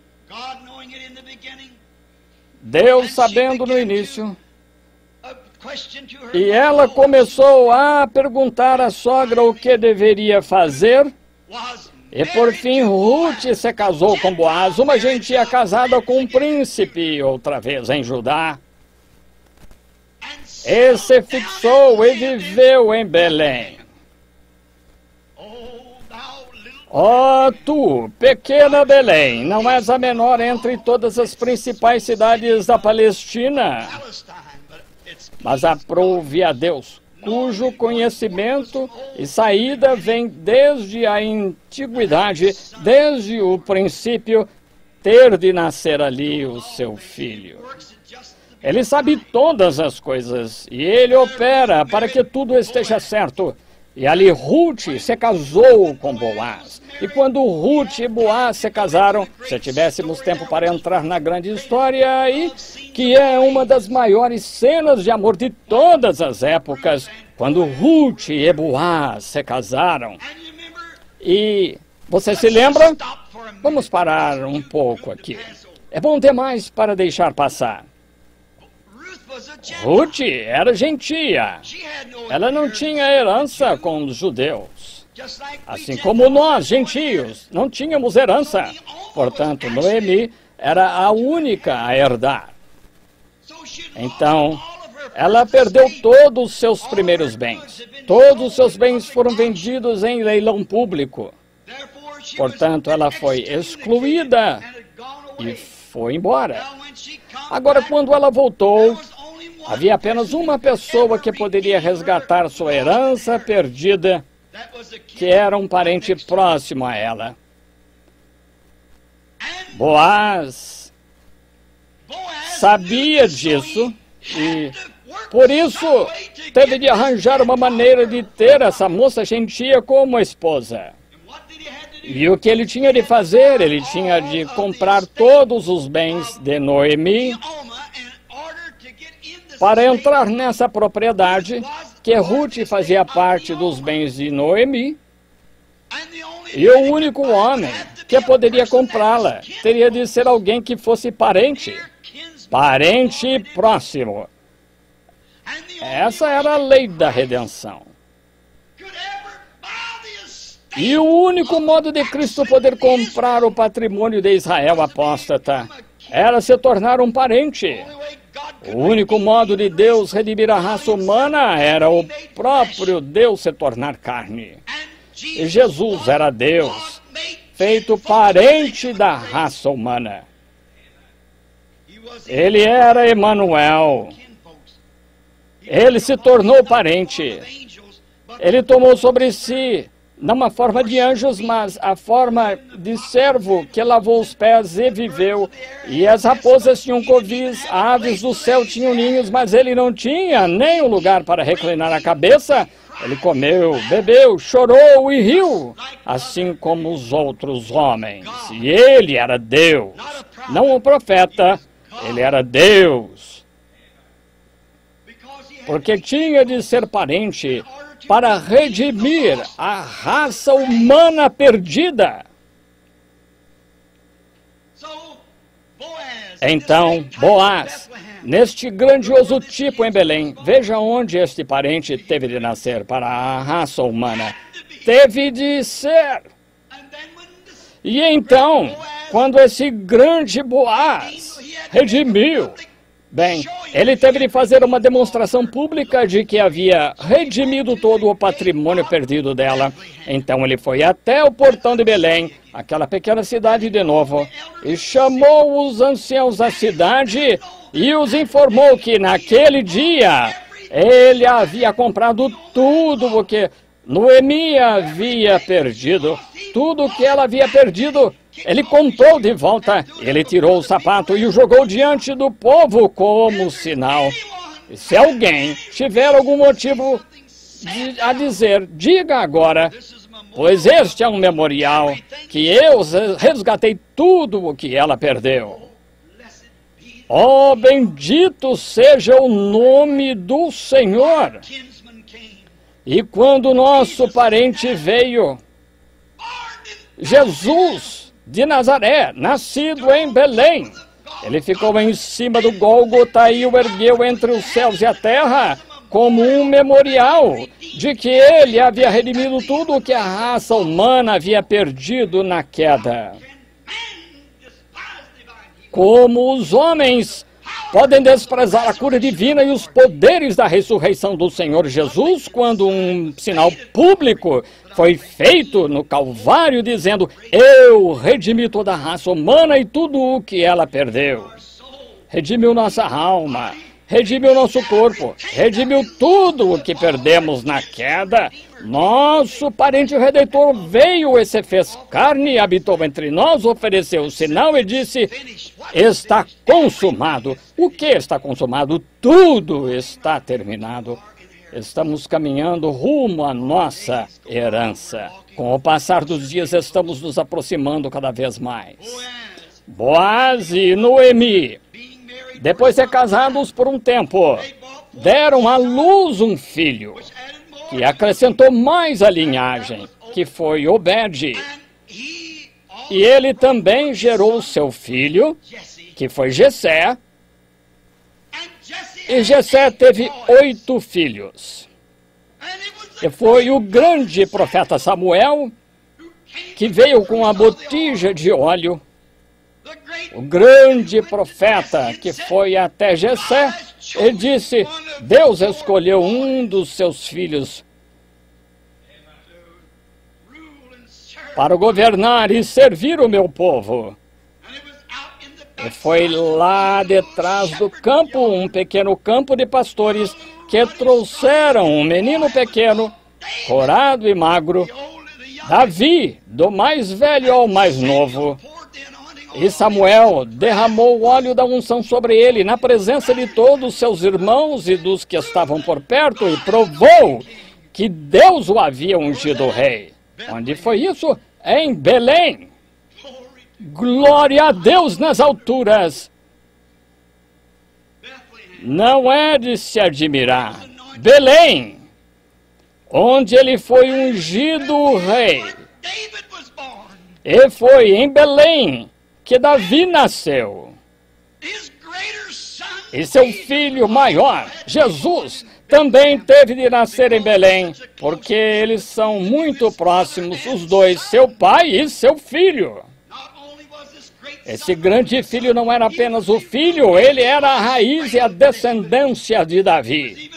B: Deus sabendo no início. E ela começou a perguntar à sogra o que deveria fazer. E por fim, Ruth se casou com Boaz, uma gentia casada com um príncipe, outra vez em Judá. E se fixou e viveu em Belém. Ó tu, pequena Belém, não és a menor entre todas as principais cidades da Palestina. Mas aprove a Deus, cujo conhecimento e saída vem desde a antiguidade, desde o princípio, ter de nascer ali o seu filho. Ele sabe todas as coisas e ele opera para que tudo esteja certo. E ali Ruth se casou com Boaz. E quando Ruth e Boaz se casaram, se tivéssemos tempo para entrar na grande história aí, que é uma das maiores cenas de amor de todas as épocas, quando Ruth e Boaz se casaram. E você se lembra? Vamos parar um pouco aqui. É bom demais para deixar passar. Ruth era gentia. Ela não tinha herança com os judeus. Assim como nós, gentios, não tínhamos herança. Portanto, Noemi era a única a herdar. Então, ela perdeu todos os seus primeiros bens. Todos os seus bens foram vendidos em leilão público. Portanto, ela foi excluída e foi embora. Agora, quando ela voltou, Havia apenas uma pessoa que poderia resgatar sua herança perdida, que era um parente próximo a ela. Boaz sabia disso e, por isso, teve de arranjar uma maneira de ter essa moça gentia como esposa. E o que ele tinha de fazer? Ele tinha de comprar todos os bens de Noemi para entrar nessa propriedade, que Ruth fazia parte dos bens de Noemi, e o único homem que poderia comprá-la teria de ser alguém que fosse parente próximo. Essa era a lei da redenção. E o único modo de Cristo poder comprar o patrimônio de Israel apóstata era se tornar um parente. O único modo de Deus redimir a raça humana era o próprio Deus se tornar carne. E Jesus era Deus, feito parente da raça humana. Ele era Emanuel. Ele se tornou parente. Ele tomou sobre si, não a forma de anjos, mas a forma de servo que lavou os pés e viveu. E as raposas tinham covis, aves do céu tinham ninhos, mas ele não tinha nem um lugar para reclinar a cabeça. Ele comeu, bebeu, chorou e riu, assim como os outros homens. E ele era Deus, não um profeta, ele era Deus. Porque tinha de ser parente para redimir a raça humana perdida. Então, Boaz, neste grandioso tipo em Belém, veja onde este parente teve de nascer para a raça humana. Teve de ser. E então, quando esse grande Boaz redimiu, bem, ele teve de fazer uma demonstração pública de que havia redimido todo o patrimônio perdido dela. Então ele foi até o portão de Belém, aquela pequena cidade de novo, e chamou os anciãos da cidade e os informou que naquele dia ele havia comprado tudo o que Noemi havia perdido. Tudo o que ela havia perdido, ele comprou de volta. Ele tirou o sapato e o jogou diante do povo como sinal. E se alguém tiver algum motivo a dizer, diga agora, pois este é um memorial que eu resgatei tudo o que ela perdeu. Oh, bendito seja o nome do Senhor! E quando o nosso parente veio, Jesus de Nazaré, nascido em Belém, ele ficou em cima do Gólgota e o ergueu entre os céus e a terra, como um memorial de que ele havia redimido tudo o que a raça humana havia perdido na queda. Como os homens podem desprezar a cura divina e os poderes da ressurreição do Senhor Jesus, quando um sinal público foi feito no Calvário, dizendo, eu redimi toda a raça humana e tudo o que ela perdeu. Redimiu nossa alma, redimiu nosso corpo, redimiu tudo o que perdemos na queda. Nosso parente redentor veio e se fez carne, habitou entre nós, ofereceu o sinal e disse, está consumado. O que está consumado? Tudo está terminado. Estamos caminhando rumo à nossa herança. Com o passar dos dias, estamos nos aproximando cada vez mais. Boaz e Noemi, depois de casados por um tempo, deram à luz um filho, que acrescentou mais a linhagem, que foi Obed. E ele também gerou seu filho, que foi Jessé. E Jessé teve 8 filhos. E foi o grande profeta Samuel, que veio com a botija de óleo. O grande profeta que foi até Jessé e disse, Deus escolheu um dos seus filhos para governar e servir o meu povo. E foi lá detrás do campo, um pequeno campo de pastores, que trouxeram um menino pequeno, corado e magro, Davi, do mais velho ao mais novo. E Samuel derramou o óleo da unção sobre ele, na presença de todos os seus irmãos e dos que estavam por perto, e provou que Deus o havia ungido rei. Onde foi isso? Em Belém. Glória a Deus nas alturas. Não é de se admirar. Belém, onde ele foi ungido rei. E foi em Belém que Davi nasceu. E seu filho maior, Jesus, também teve de nascer em Belém, porque eles são muito próximos, os dois, seu pai e seu filho. Esse grande filho não era apenas o filho, ele era a raiz e a descendência de Davi.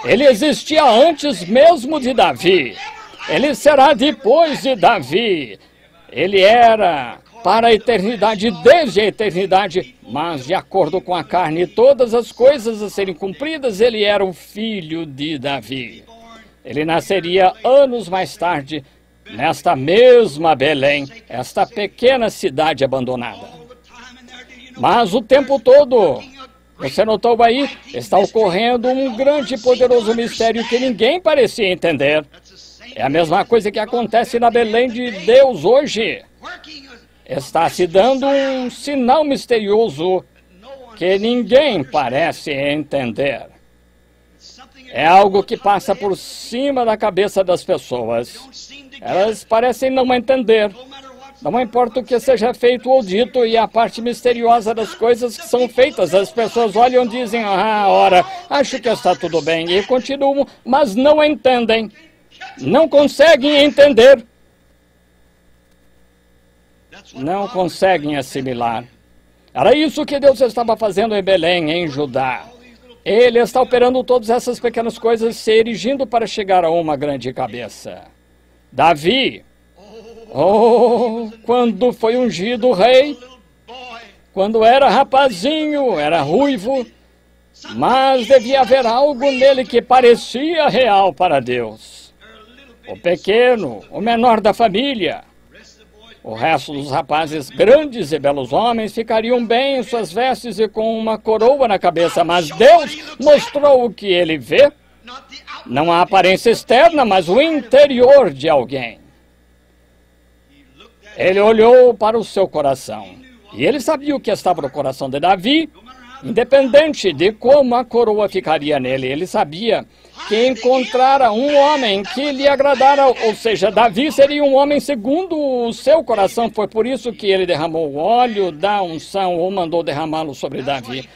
B: Ele existia antes mesmo de Davi. Ele será depois de Davi. Ele era para a eternidade, desde a eternidade, mas de acordo com a carne e todas as coisas a serem cumpridas, ele era o filho de Davi. Ele nasceria anos mais tarde, nesta mesma Belém, esta pequena cidade abandonada. Mas o tempo todo, você notou aí, está ocorrendo um grande e poderoso mistério que ninguém parecia entender. É a mesma coisa que acontece na Belém de Deus hoje. Está se dando um sinal misterioso que ninguém parece entender. É algo que passa por cima da cabeça das pessoas. Elas parecem não entender. Não importa o que seja feito ou dito, e a parte misteriosa das coisas que são feitas. As pessoas olham e dizem, ora, acho que está tudo bem, e continuam, mas não entendem. Não conseguem entender. Não conseguem assimilar. Era isso que Deus estava fazendo em Belém, em Judá. Ele está operando todas essas pequenas coisas, se erigindo para chegar a uma grande cabeça. Davi, quando foi ungido rei, quando era rapazinho, era ruivo, mas devia haver algo nele que parecia real para Deus. O pequeno, o menor da família. O resto dos rapazes, grandes e belos homens, ficariam bem em suas vestes e com uma coroa na cabeça, mas Deus mostrou o que ele vê. Não a aparência externa, mas o interior de alguém. Ele olhou para o seu coração, e ele sabia o que estava no coração de Davi, independente de como a coroa ficaria nele. Ele sabia que encontrara um homem que lhe agradara, ou seja, Davi seria um homem segundo o seu coração. Foi por isso que ele derramou o óleo da unção, ou mandou derramá-lo sobre Davi.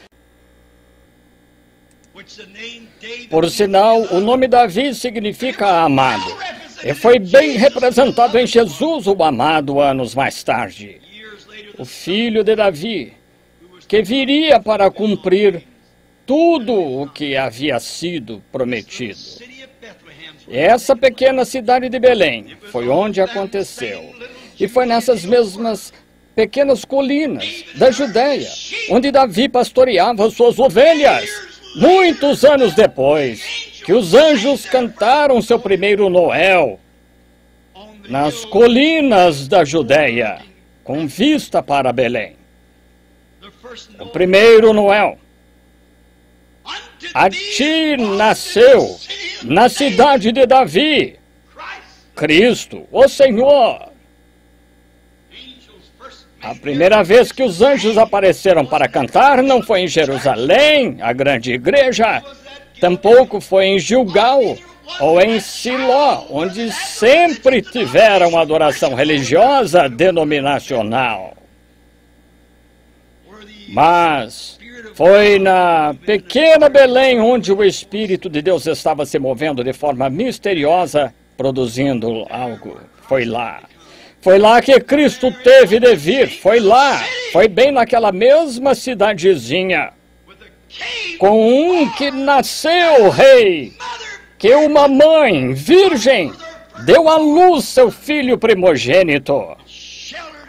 B: Por sinal, o nome Davi significa amado, e foi bem representado em Jesus, o amado, anos mais tarde. O filho de Davi, que viria para cumprir tudo o que havia sido prometido. E essa pequena cidade de Belém foi onde aconteceu. E foi nessas mesmas pequenas colinas da Judéia, onde Davi pastoreava suas ovelhas. Muitos anos depois, que os anjos cantaram seu primeiro Noel, nas colinas da Judéia, com vista para Belém. O primeiro Noel. A ti nasceu, na cidade de Davi, Cristo, o Senhor. A primeira vez que os anjos apareceram para cantar não foi em Jerusalém, a grande igreja, tampouco foi em Gilgal ou em Siló, onde sempre tiveram adoração religiosa denominacional. Mas foi na pequena Belém onde o Espírito de Deus estava se movendo de forma misteriosa, produzindo algo. Foi lá. Foi lá que Cristo teve de vir. Foi lá. Foi bem naquela mesma cidadezinha, com um que nasceu rei, que uma mãe virgem deu à luz seu filho primogênito.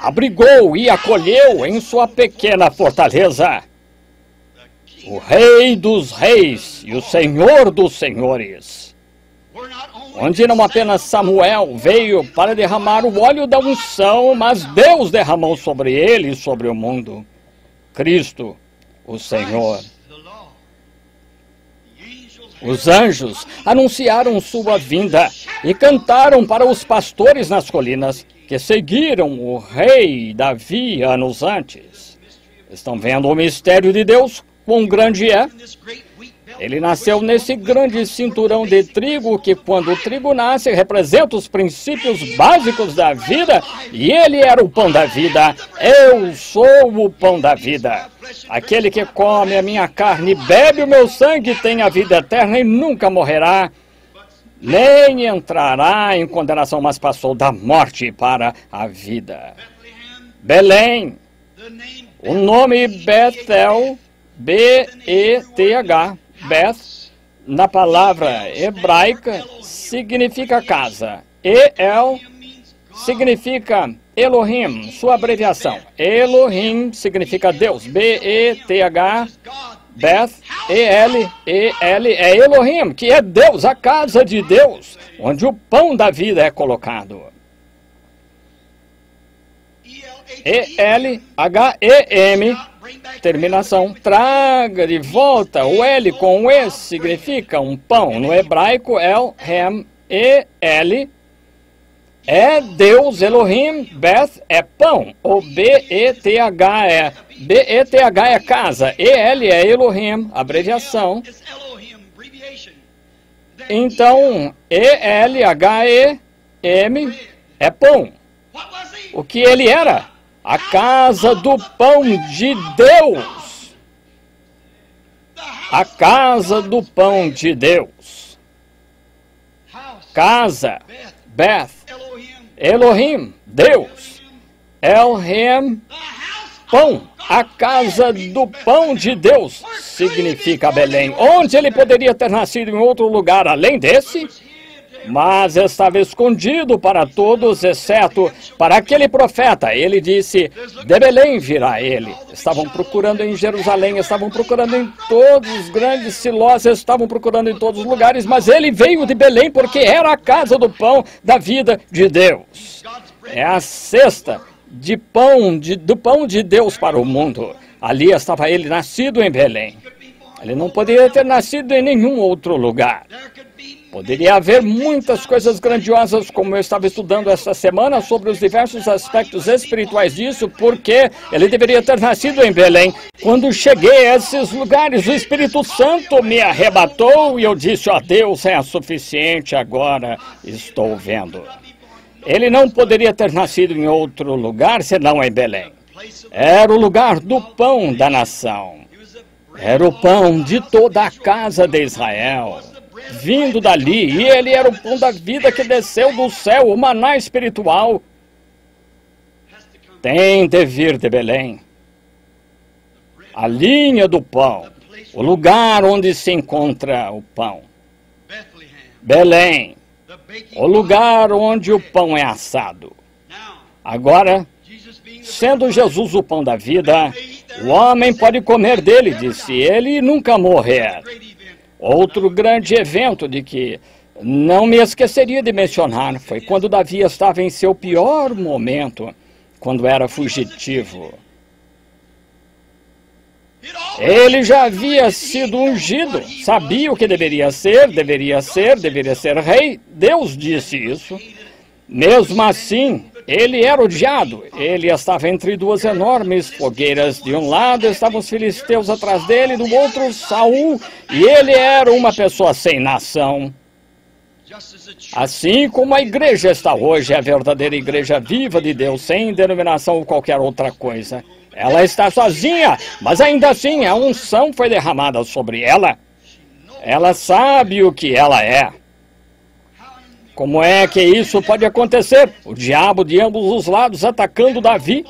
B: abrigou e acolheu em sua pequena fortaleza o Rei dos Reis e o Senhor dos Senhores, onde não apenas Samuel veio para derramar o óleo da unção, mas Deus derramou sobre ele e sobre o mundo. Cristo, o Senhor. Os anjos anunciaram sua vinda e cantaram para os pastores nas colinas que seguiram o rei Davi anos antes. Estão vendo o mistério de Deus? Quão grande é? Ele nasceu nesse grande cinturão de trigo que, quando o trigo nasce, representa os princípios básicos da vida, e ele era o pão da vida. Eu sou o pão da vida. Aquele que come a minha carne e bebe o meu sangue tem a vida eterna e nunca morrerá, nem entrará em condenação, mas passou da morte para a vida. Belém, o nome Bethel, B-E-T-H, Beth, na palavra hebraica, significa casa. E-El significa Elohim, sua abreviação. Elohim significa Deus. B-E-T-H, Beth, E-L-E-L é Elohim, que é Deus, a casa de Deus, onde o pão da vida é colocado. E-L-H-E-M, terminação, traga de volta. O L com o E significa um pão. No hebraico, El-Hem, E-L, é Deus, Elohim, Beth é pão, ou B-E-T-H é casa, E-L é Elohim, abreviação. Então, E-L-H-E-M é pão. O que ele era? A casa do pão de Deus. A casa do pão de Deus. Casa, Beth, Elohim, Deus. Elohim, pão. A casa do pão de Deus significa Belém. Onde ele poderia ter nascido em outro lugar além desse? Mas estava escondido para todos, exceto para aquele profeta. Ele disse, de Belém virá ele. Estavam procurando em Jerusalém, estavam procurando em todos os grandes silós, estavam procurando em todos os lugares, mas ele veio de Belém porque era a casa do pão da vida de Deus. É a cesta de pão, do pão de Deus para o mundo. Ali estava ele, nascido em Belém. Ele não poderia ter nascido em nenhum outro lugar. Poderia haver muitas coisas grandiosas, como eu estava estudando esta semana, sobre os diversos aspectos espirituais disso, porque ele deveria ter nascido em Belém. Quando cheguei a esses lugares, o Espírito Santo me arrebatou e eu disse, ó Deus, é suficiente, agora estou vendo. Ele não poderia ter nascido em outro lugar, senão em Belém. Era o lugar do pão da nação. Era o pão de toda a casa de Israel. Vindo dali, e ele era o pão da vida que desceu do céu, o maná espiritual. Tem de vir de Belém. A linha do pão, o lugar onde se encontra o pão. Belém, o lugar onde o pão é assado. Agora, sendo Jesus o pão da vida, o homem pode comer dele, disse ele, e nunca morrer. Outro grande evento de que não me esqueceria de mencionar foi quando Davi estava em seu pior momento, quando era fugitivo. Ele já havia sido ungido, sabia o que deveria ser rei. Deus disse isso. Mesmo assim, ele era odiado. Ele estava entre duas enormes fogueiras. De um lado estavam os filisteus atrás dele, do outro Saul, e ele era uma pessoa sem nação. Assim como a igreja está hoje, é a verdadeira igreja viva de Deus, sem denominação ou qualquer outra coisa. Ela está sozinha, mas ainda assim a unção foi derramada sobre ela. Ela sabe o que ela é. Como é que isso pode acontecer? O diabo de ambos os lados atacando Davi.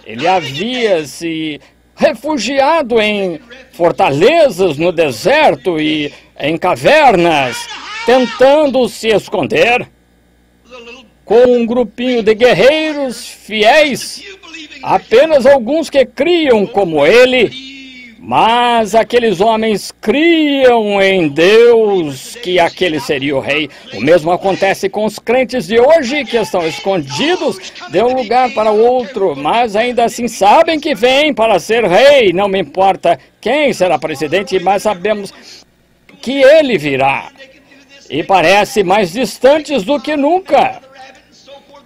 B: Ele havia se refugiado em fortalezas no deserto e em cavernas, tentando se esconder. com um grupinho de guerreiros fiéis, apenas alguns que criam como ele. Mas aqueles homens criam em Deus que aquele seria o rei. O mesmo acontece com os crentes de hoje, que estão escondidos de um lugar para outro, mas ainda assim sabem que vem para ser rei. Não me importa quem será presidente, mas sabemos que ele virá. E parece mais distantes do que nunca.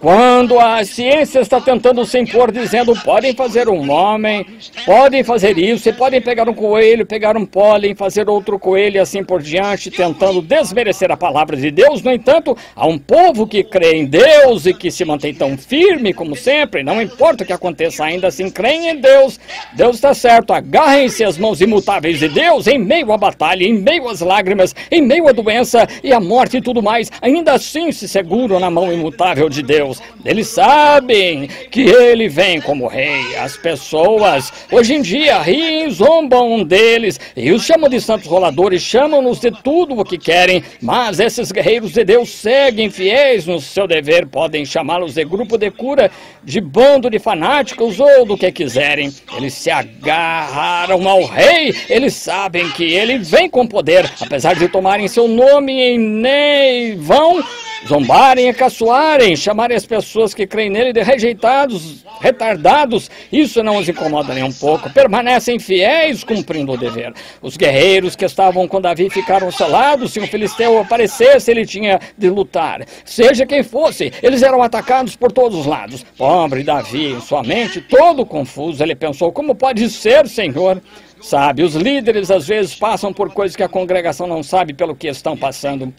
B: Quando a ciência está tentando se impor, dizendo, podem fazer um homem, podem fazer isso, e podem pegar um coelho, pegar um pólen, fazer outro coelho e assim por diante, tentando desmerecer a palavra de Deus. No entanto, há um povo que crê em Deus e que se mantém tão firme como sempre, não importa o que aconteça, ainda assim creem em Deus. Deus está certo, agarrem-se às mãos imutáveis de Deus em meio à batalha, em meio às lágrimas, em meio à doença e à morte e tudo mais, ainda assim se seguram na mão imutável de Deus. Eles sabem que ele vem como rei. As pessoas hoje em dia riem, zombam deles e os chamam de santos roladores, chamam-nos de tudo o que querem, mas esses guerreiros de Deus seguem fiéis no seu dever. Podem chamá-los de grupo de cura, de bando de fanáticos ou do que quiserem. Eles se agarraram ao rei, eles sabem que ele vem com poder, apesar de tomarem seu nome em vão, zombarem e caçoarem, chamarem as pessoas que creem nele de rejeitados, retardados. Isso não os incomoda nem um pouco. Permanecem fiéis cumprindo o dever. Os guerreiros que estavam com Davi ficaram selados. Se um filisteu aparecesse, ele tinha de lutar. Seja quem fosse, eles eram atacados por todos os lados. Pobre Davi, em sua mente, todo confuso, ele pensou, como pode ser, Senhor? Sabe, os líderes às vezes passam por coisas que a congregação não sabe pelo que estão passando.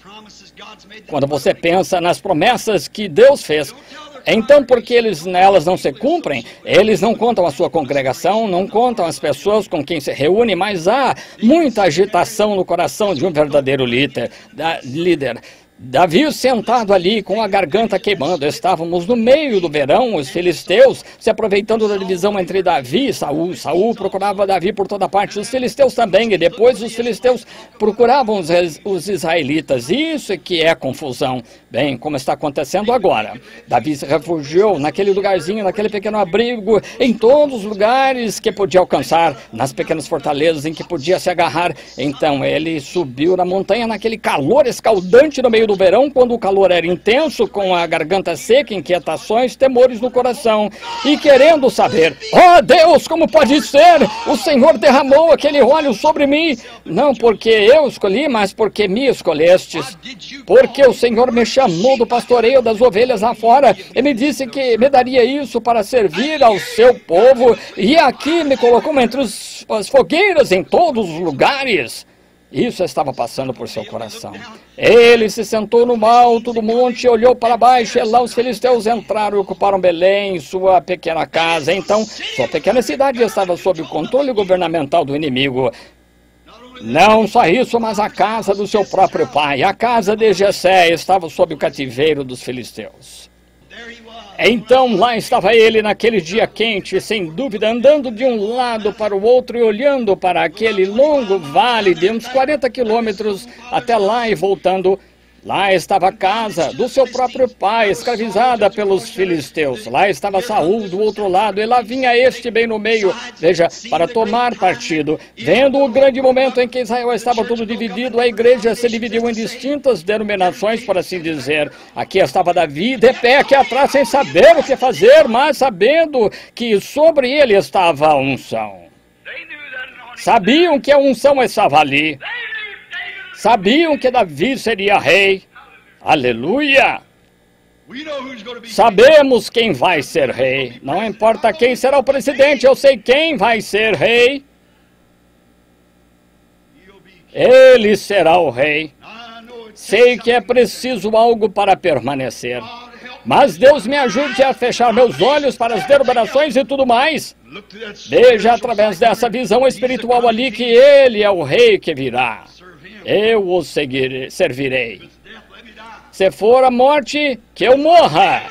B: Quando você pensa nas promessas que Deus fez, então porque elas não se cumprem, eles não contam a sua congregação, não contam as pessoas com quem se reúne, mas há muita agitação no coração de um verdadeiro líder. Davi sentado ali com a garganta queimando. Estávamos no meio do verão, os filisteus se aproveitando da divisão entre Davi e Saul. Saul procurava Davi por toda parte, os filisteus também, e depois os filisteus procuravam os israelitas. Isso é que é confusão. Bem, como está acontecendo agora. Davi se refugiou naquele lugarzinho, naquele pequeno abrigo, em todos os lugares que podia alcançar, nas pequenas fortalezas em que podia se agarrar. Então ele subiu na montanha naquele calor escaldante no meio do verão, quando o calor era intenso, com a garganta seca, inquietações, temores no coração, e querendo saber, oh Deus, como pode ser? O Senhor derramou aquele óleo sobre mim, não porque eu escolhi, mas porque me escolhestes, porque o Senhor me chamou do pastoreio das ovelhas lá fora, e me disse que me daria isso para servir ao seu povo, e aqui me colocou entre as fogueiras em todos os lugares. Isso estava passando por seu coração. Ele se sentou no alto do monte, olhou para baixo, e lá os filisteus entraram e ocuparam Belém, sua pequena casa. Então, sua pequena cidade estava sob o controle governamental do inimigo. Não só isso, mas a casa do seu próprio pai, a casa de Jessé, estava sob o cativeiro dos filisteus. Então lá estava ele naquele dia quente, sem dúvida, andando de um lado para o outro e olhando para aquele longo vale de uns 40 quilômetros até lá e voltando. Lá estava a casa do seu próprio pai, escravizada pelos filisteus. Lá estava Saul do outro lado, e lá vinha este bem no meio, veja, para tomar partido. Vendo o grande momento em que Israel estava todo dividido, a igreja se dividiu em distintas denominações, por assim dizer. Aqui estava Davi, de pé aqui atrás, sem saber o que fazer, mas sabendo que sobre ele estava a unção. Sabiam que a unção estava ali. Sabiam que Davi seria rei. Aleluia! Sabemos quem vai ser rei. Não importa quem será o presidente, eu sei quem vai ser rei. Ele será o rei. Sei que é preciso algo para permanecer. Mas Deus me ajude a fechar meus olhos para as deliberações e tudo mais. Veja através dessa visão espiritual ali que ele é o rei que virá. Eu o servirei. Se for a morte, que eu morra.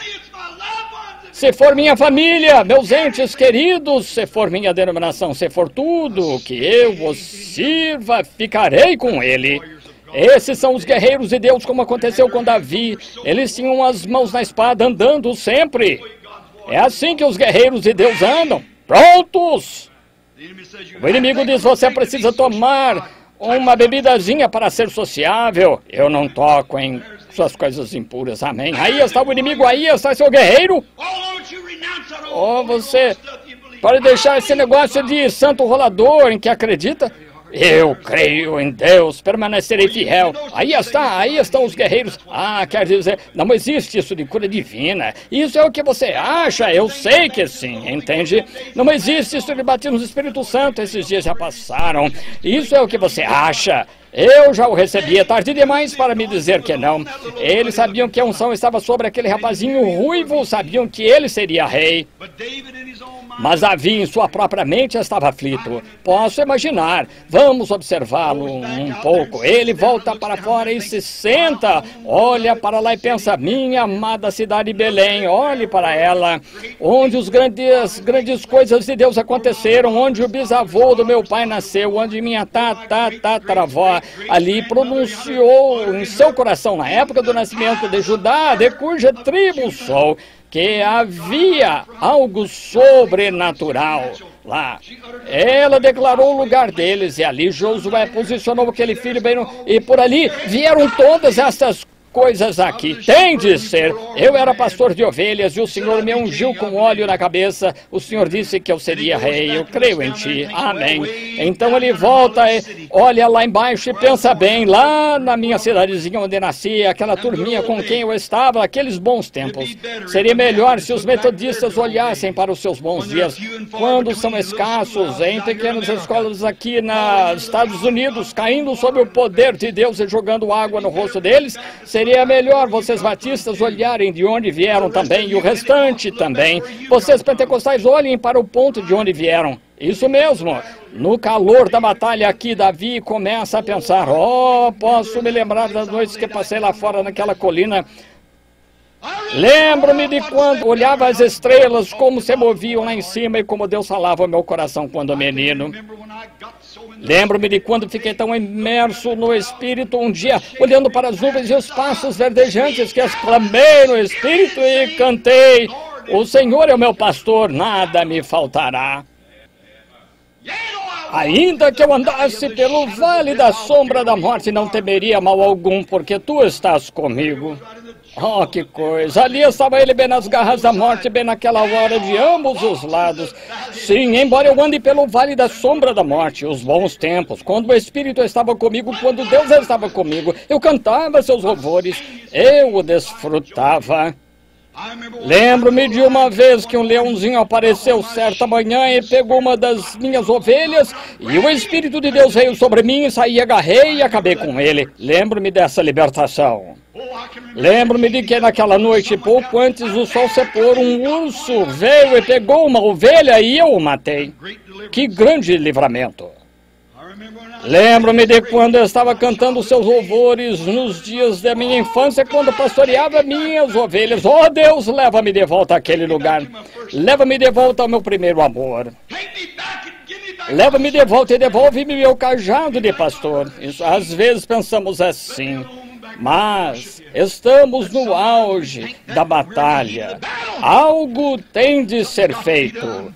B: Se for minha família, meus entes queridos, se for minha denominação, se for tudo que eu os sirva, ficarei com ele. Esses são os guerreiros de Deus, como aconteceu com Davi. Eles tinham as mãos na espada, andando sempre. É assim que os guerreiros de Deus andam, prontos. O inimigo diz, você precisa tomar uma bebidazinha para ser sociável. Eu não toco em suas coisas impuras, amém. Aí está o inimigo, aí está seu guerreiro. Oh, você pode deixar esse negócio de santo rolador em que acredita. Eu creio em Deus, permanecerei fiel. Aí estão os guerreiros. Ah, quer dizer, não existe isso de cura divina. Isso é o que você acha, eu sei que sim, entende? Não existe isso de batismo no Espírito Santo, esses dias já passaram. Isso é o que você acha. Eu já o recebi, é tarde demais para me dizer que não. Eles sabiam que a unção estava sobre aquele rapazinho ruivo, sabiam que ele seria rei. Mas Davi, em sua própria mente, estava aflito. Posso imaginar. Vamos observá-lo um pouco. Ele volta para fora e se senta. Olha para lá e pensa, minha amada cidade Belém, olhe para ela, onde as grandes coisas de Deus aconteceram, onde o bisavô do meu pai nasceu, onde minha tataravó ali pronunciou em seu coração, na época do nascimento de Judá, de cuja tribo sou, que havia algo sobrenatural lá. Ela declarou o lugar deles, e ali Josué posicionou aquele filho bem e por ali vieram todas estas coisas aqui. Tem de ser. Eu era pastor de ovelhas e o Senhor me ungiu com óleo na cabeça. O Senhor disse que eu seria rei. Eu creio em ti. Amém. Então ele volta, olha lá embaixo e pensa bem. Lá na minha cidadezinha onde nasci, aquela turminha com quem eu estava, aqueles bons tempos. Seria melhor se os metodistas olhassem para os seus bons dias, quando são escassos, em pequenas escolas aqui nos Estados Unidos, caindo sob o poder de Deus e jogando água no rosto deles. Seria melhor vocês batistas olharem de onde vieram também, e o restante também. Vocês pentecostais olhem para o ponto de onde vieram. Isso mesmo. No calor da batalha aqui, Davi começa a pensar, posso me lembrar das noites que passei lá fora naquela colina. Lembro-me de quando olhava as estrelas, como se moviam lá em cima e como Deus falava ao meu coração quando menino. Lembro-me de quando fiquei tão imerso no Espírito um dia, olhando para as nuvens e os passos verdejantes, que exclamei no Espírito e cantei, o Senhor é o meu pastor, nada me faltará. Ainda que eu andasse pelo vale da sombra da morte, não temeria mal algum, porque tu estás comigo. Oh, que coisa! Ali estava ele bem nas garras da morte, bem naquela hora de ambos os lados. Sim, embora eu ande pelo vale da sombra da morte, os bons tempos, quando o Espírito estava comigo, quando Deus estava comigo, eu cantava seus louvores, eu o desfrutava. Lembro-me de uma vez que um leãozinho apareceu certa manhã e pegou uma das minhas ovelhas, e o Espírito de Deus veio sobre mim, saí, agarrei e acabei com ele. Lembro-me dessa libertação. Lembro-me de que naquela noite, pouco antes do sol se pôr, um urso veio e pegou uma ovelha e eu o matei. Que grande livramento! Lembro-me de quando eu estava cantando seus louvores nos dias da minha infância, quando pastoreava minhas ovelhas. Oh Deus, leva-me de volta àquele lugar. Leva-me de volta ao meu primeiro amor. Leva-me de volta e devolve-me meu cajado de pastor. Isso, às vezes pensamos assim. Mas estamos no auge da batalha. Algo tem de ser feito.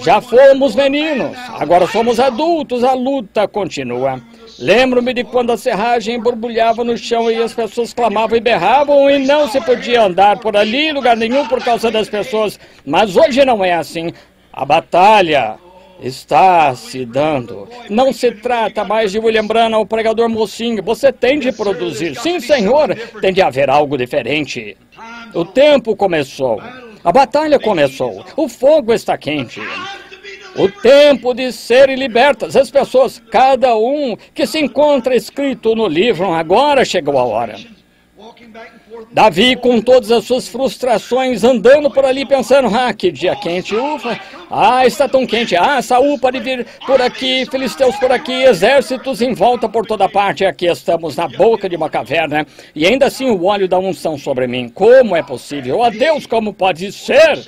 B: Já fomos meninos, agora somos adultos, a luta continua. Lembro-me de quando a serragem borbulhava no chão e as pessoas clamavam e berravam e não se podia andar por ali em lugar nenhum por causa das pessoas. Mas hoje não é assim. A batalha está se dando. Não se trata mais de William Branham, o pregador mocinho. Você tem de produzir. Sim, Senhor, tem de haver algo diferente. O tempo começou. A batalha começou. O fogo está quente. O tempo de serem libertas. As pessoas, cada um que se encontra escrito no livro, agora chegou a hora. Davi, com todas as suas frustrações, andando por ali pensando, que dia quente, ufa, está tão quente, Saul pode vir por aqui, filisteus por aqui, exércitos em volta por toda parte, aqui estamos na boca de uma caverna, e ainda assim o óleo da unção sobre mim, como é possível? Deus, como pode ser?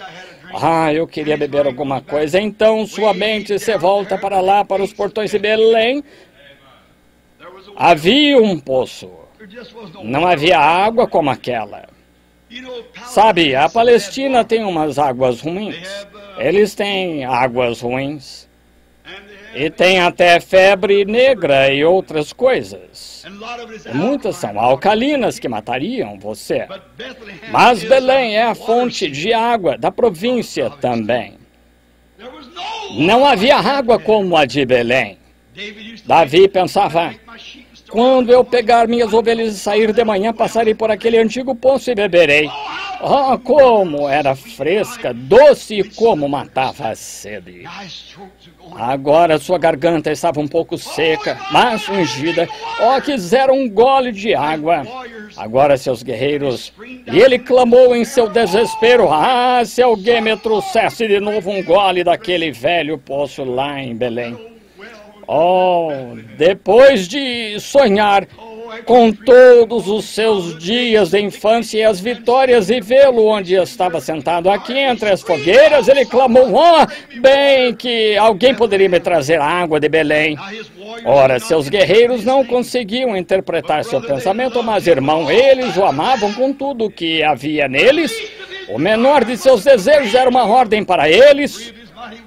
B: Eu queria beber alguma coisa, então sua mente se volta para lá, para os portões de Belém. Havia um poço. Não havia água como aquela. Sabe, a Palestina tem umas águas ruins. Eles têm águas ruins. E tem até febre negra e outras coisas. Muitas são alcalinas que matariam você. Mas Belém é a fonte de água da província também. Não havia água como a de Belém. Davi pensava, quando eu pegar minhas ovelhas e sair de manhã, passarei por aquele antigo poço e beberei. Oh, como era fresca, doce e como matava a sede. Agora sua garganta estava um pouco seca, mas ungida. Oh, quiseram um gole de água. Agora seus guerreiros... E ele clamou em seu desespero, ah, se alguém me trouxesse de novo um gole daquele velho poço lá em Belém. Oh, depois de sonhar com todos os seus dias de infância e as vitórias e vê-lo onde estava sentado aqui entre as fogueiras, ele clamou, oh, bem que alguém poderia me trazer água de Belém. Ora, seus guerreiros não conseguiam interpretar seu pensamento, mas, irmão, eles o amavam com tudo o que havia neles. O menor de seus desejos era uma ordem para eles.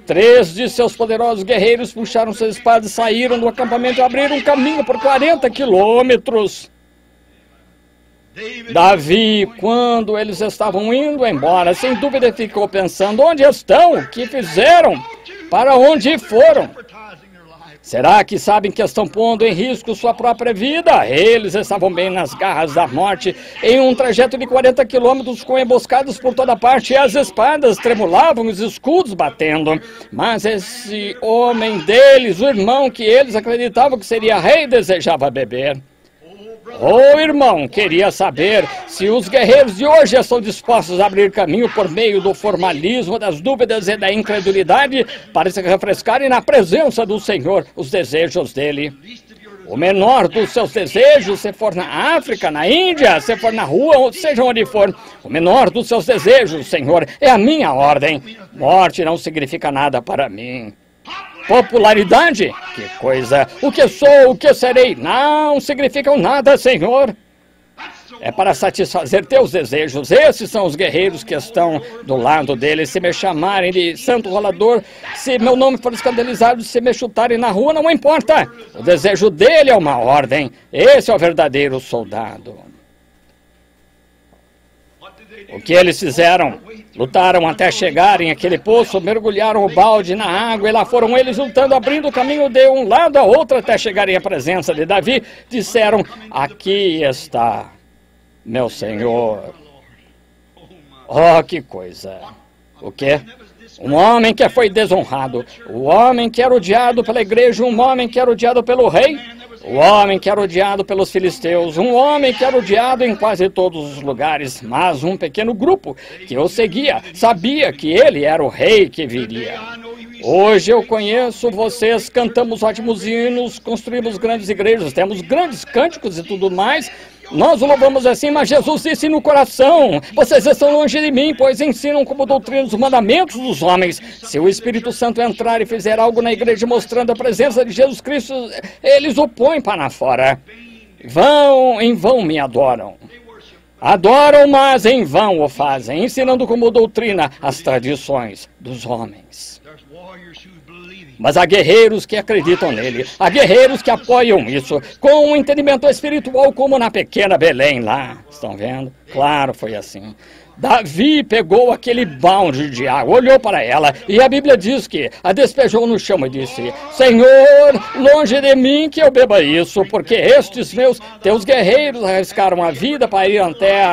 B: 3 de seus poderosos guerreiros puxaram suas espadas, saíram do acampamento e abriram um caminho por 40 quilômetros. Davi, quando eles estavam indo embora, sem dúvida ficou pensando, onde estão? O que fizeram? Para onde foram? Será que sabem que estão pondo em risco sua própria vida? Eles estavam bem nas garras da morte, em um trajeto de 40 quilômetros com emboscadas por toda parte, e as espadas tremulavam, os escudos batendo. Mas esse homem deles, o irmão que eles acreditavam que seria rei, desejava beber. O irmão queria saber se os guerreiros de hoje estão dispostos a abrir caminho por meio do formalismo, das dúvidas e da incredulidade para se refrescarem na presença do Senhor, os desejos dele. O menor dos seus desejos, se for na África, na Índia, se for na rua, ou seja onde for, o menor dos seus desejos, Senhor, é a minha ordem. Morte não significa nada para mim. Popularidade? Que coisa! O que sou, o que serei? Não significam nada, Senhor. É para satisfazer teus desejos. Esses são os guerreiros que estão do lado dele. Se me chamarem de santo rolador, se meu nome for escandalizado, se me chutarem na rua, não importa. O desejo dele é uma ordem. Esse é o verdadeiro soldado. O que eles fizeram? Lutaram até chegarem àquele poço, mergulharam o balde na água e lá foram eles lutando, abrindo o caminho de um lado a outro até chegarem à presença de Davi. Disseram, aqui está, meu Senhor. Oh, que coisa! O quê? Um homem que foi desonrado, um homem que era odiado pela igreja, um homem que era odiado pelo rei, um homem que era odiado pelos filisteus, um homem que era odiado em quase todos os lugares, mas um pequeno grupo que o seguia, sabia que ele era o rei que viria. Hoje eu conheço vocês, cantamos ótimos hinos, construímos grandes igrejas, temos grandes cânticos e tudo mais. Nós o louvamos assim, mas Jesus disse no coração, vocês estão longe de mim, pois ensinam como doutrina os mandamentos dos homens. Se o Espírito Santo entrar e fizer algo na igreja mostrando a presença de Jesus Cristo, eles o põem para fora. Em vão me adoram. Adoram, mas em vão o fazem, ensinando como doutrina as tradições dos homens. Mas há guerreiros que acreditam nele, há guerreiros que apoiam isso, com um entendimento espiritual como na pequena Belém lá. Estão vendo? Claro, foi assim. Davi pegou aquele balde de água, olhou para ela, e a Bíblia diz que a despejou no chão e disse, Senhor, longe de mim que eu beba isso, porque estes teus guerreiros arriscaram a vida para ir até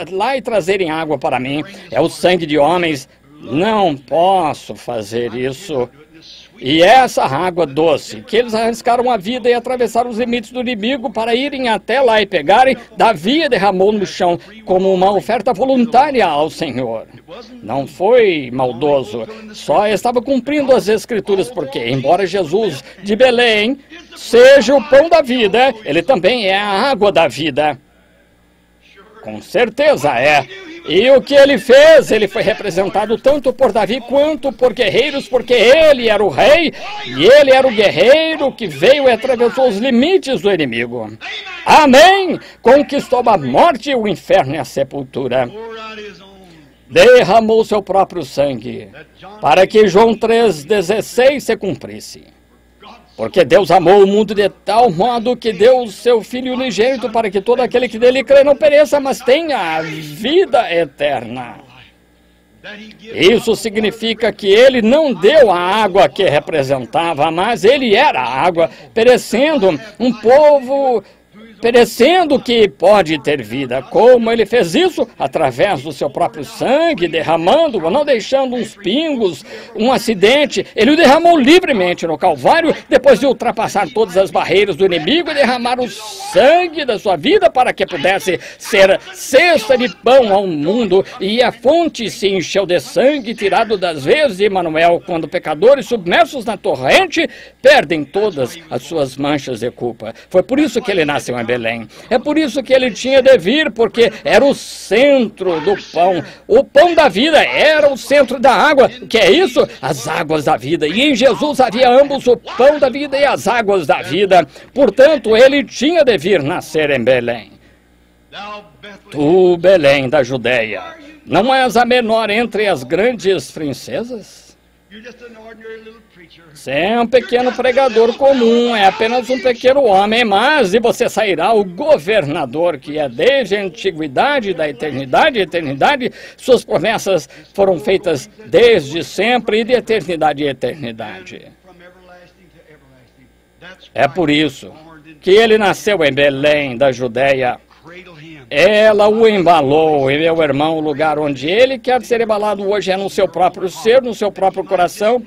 B: lá e trazerem água para mim. É o sangue de homens, não posso fazer isso. E essa água doce, que eles arriscaram a vida e atravessaram os limites do inimigo para irem até lá e pegarem, Davi derramou no chão como uma oferta voluntária ao Senhor. Não foi maldoso, só estava cumprindo as Escrituras, porque, embora Jesus de Belém seja o pão da vida, ele também é a água da vida. Com certeza é. E o que ele fez, ele foi representado tanto por Davi quanto por guerreiros, porque ele era o rei e ele era o guerreiro que veio e atravessou os limites do inimigo. Amém! Conquistou a morte, o inferno e a sepultura. Derramou seu próprio sangue para que João 3,16 se cumprisse. Porque Deus amou o mundo de tal modo que deu o seu Filho unigênito para que todo aquele que nele crê não pereça, mas tenha a vida eterna. Isso significa que ele não deu a água que representava, mas ele era a água, perecendo um povo perecendo que pode ter vida. Como ele fez isso? Através do seu próprio sangue, derramando, não deixando uns pingos, um acidente. Ele o derramou livremente no Calvário, depois de ultrapassar todas as barreiras do inimigo e derramar o sangue da sua vida para que pudesse ser cesta de pão ao mundo. E a fonte se encheu de sangue tirado das veias de Emanuel, quando pecadores submersos na torrente perdem todas as suas manchas de culpa. Foi por isso que ele nasceu em Belém. É por isso que ele tinha de vir, porque era o centro do pão. O pão da vida era o centro da água. O que é isso? As águas da vida. E em Jesus havia ambos, o pão da vida e as águas da vida. Portanto, ele tinha de vir nascer em Belém. Tu, Belém da Judéia, não és a menor entre as grandes princesas? Você é um pequeno pregador comum, é apenas um pequeno homem, mas de você sairá o governador, que é desde a antiguidade, da eternidade, eternidade. Suas promessas foram feitas desde sempre e de eternidade a eternidade. É por isso que ele nasceu em Belém da Judéia. Ela o embalou, e meu irmão, o lugar onde ele quer ser embalado hoje é no seu próprio ser, no seu próprio coração,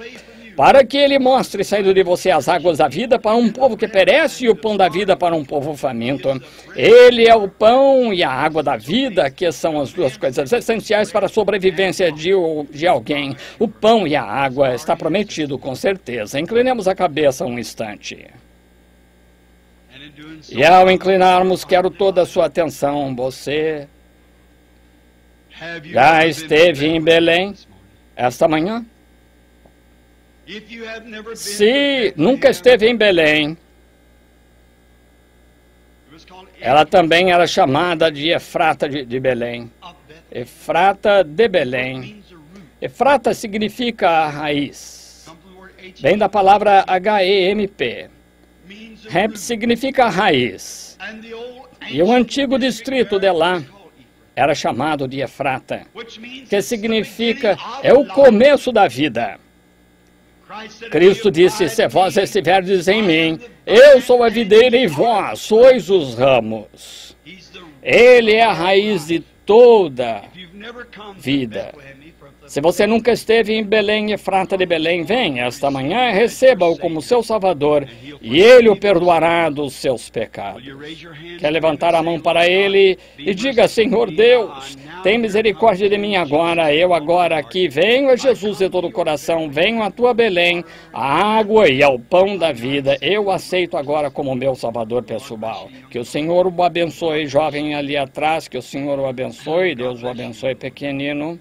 B: para que ele mostre saindo de você as águas da vida para um povo que perece e o pão da vida para um povo faminto. Ele é o pão e a água da vida, que são as duas coisas essenciais para a sobrevivência de alguém. O pão e a água está prometido com certeza. Inclinemos a cabeça um instante. E ao inclinarmos, quero toda a sua atenção. Você já esteve em Belém esta manhã? Se nunca esteve em Belém, ela também era chamada de Efrata de Belém. Efrata de Belém. Efrata significa a raiz. Vem da palavra H-E-M-P. Hemp significa raiz. E o antigo distrito de lá era chamado de Efrata, que significa é o começo da vida. Cristo disse, se vós estiverdes em mim, eu sou a videira e vós sois os ramos. Ele é a raiz de toda vida. Se você nunca esteve em Belém, Efrata de Belém, venha esta manhã, receba-o como seu Salvador e Ele o perdoará dos seus pecados. Quer levantar a mão para Ele e diga, Senhor Deus, tem misericórdia de mim agora, eu agora aqui venho a Jesus de todo o coração, venho a tua Belém, a água e ao pão da vida, eu aceito agora como meu Salvador pessoal. Que o Senhor o abençoe, jovem ali atrás, que o Senhor o abençoe, Deus o abençoe, pequenino.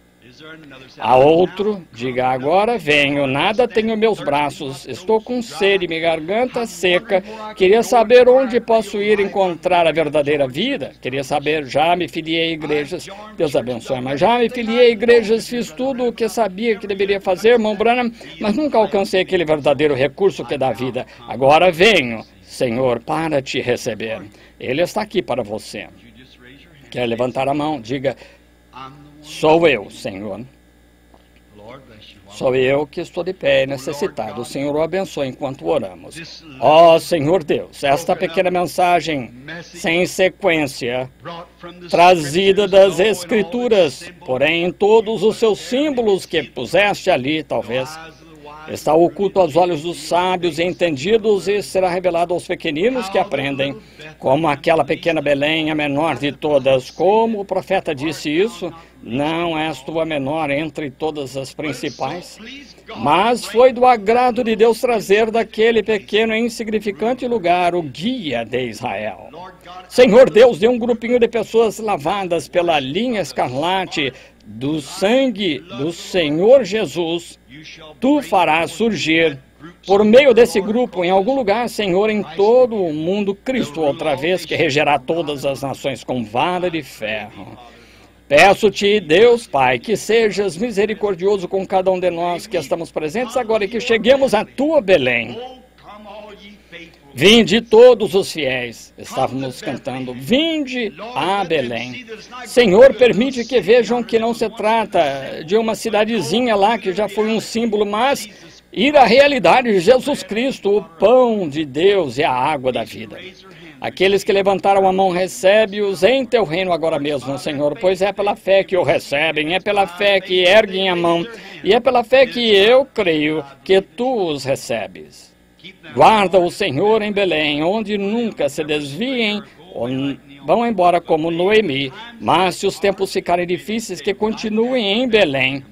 B: A outro, diga agora, venho, nada tenho meus braços, estou com sede, minha garganta seca, queria saber onde posso ir encontrar a verdadeira vida, queria saber, já me filiei a igrejas, Deus abençoe, mas já me filiei a igrejas, fiz tudo o que sabia que deveria fazer, irmão Branham, mas nunca alcancei aquele verdadeiro recurso que dá vida. Agora venho, Senhor, para te receber. Ele está aqui para você. Quer levantar a mão? Diga, sou eu, Senhor. Sou eu que estou de pé necessitado. O Senhor o abençoe enquanto oramos. Ó Senhor Deus, esta pequena mensagem sem sequência, trazida das Escrituras, porém em todos os seus símbolos que puseste ali, talvez, está oculto aos olhos dos sábios e entendidos e será revelado aos pequeninos que aprendem. Como aquela pequena Belém, a menor de todas. Como o profeta disse isso, não és tu a menor entre todas as principais. Mas foi do agrado de Deus trazer daquele pequeno e insignificante lugar o guia de Israel. Senhor Deus, de um grupinho de pessoas lavadas pela linha escarlate do sangue do Senhor Jesus, tu farás surgir, por meio desse grupo, em algum lugar, Senhor, em todo o mundo, Cristo, outra vez, que regerá todas as nações com vara de ferro. Peço-te, Deus Pai, que sejas misericordioso com cada um de nós que estamos presentes agora e que cheguemos à tua Belém. Vinde todos os fiéis, estávamos cantando, vinde a Belém. Senhor, permite que vejam que não se trata de uma cidadezinha lá que já foi um símbolo, mas ir à realidade de Jesus Cristo, o pão de Deus e a água da vida. Aqueles que levantaram a mão, recebe-os em teu reino agora mesmo, Senhor, pois é pela fé que o recebem, é pela fé que erguem a mão, e é pela fé que eu creio que tu os recebes. Guarda o Senhor em Belém, onde nunca se desviem ou vão embora como Noemi, mas se os tempos ficarem difíceis, que continuem em Belém.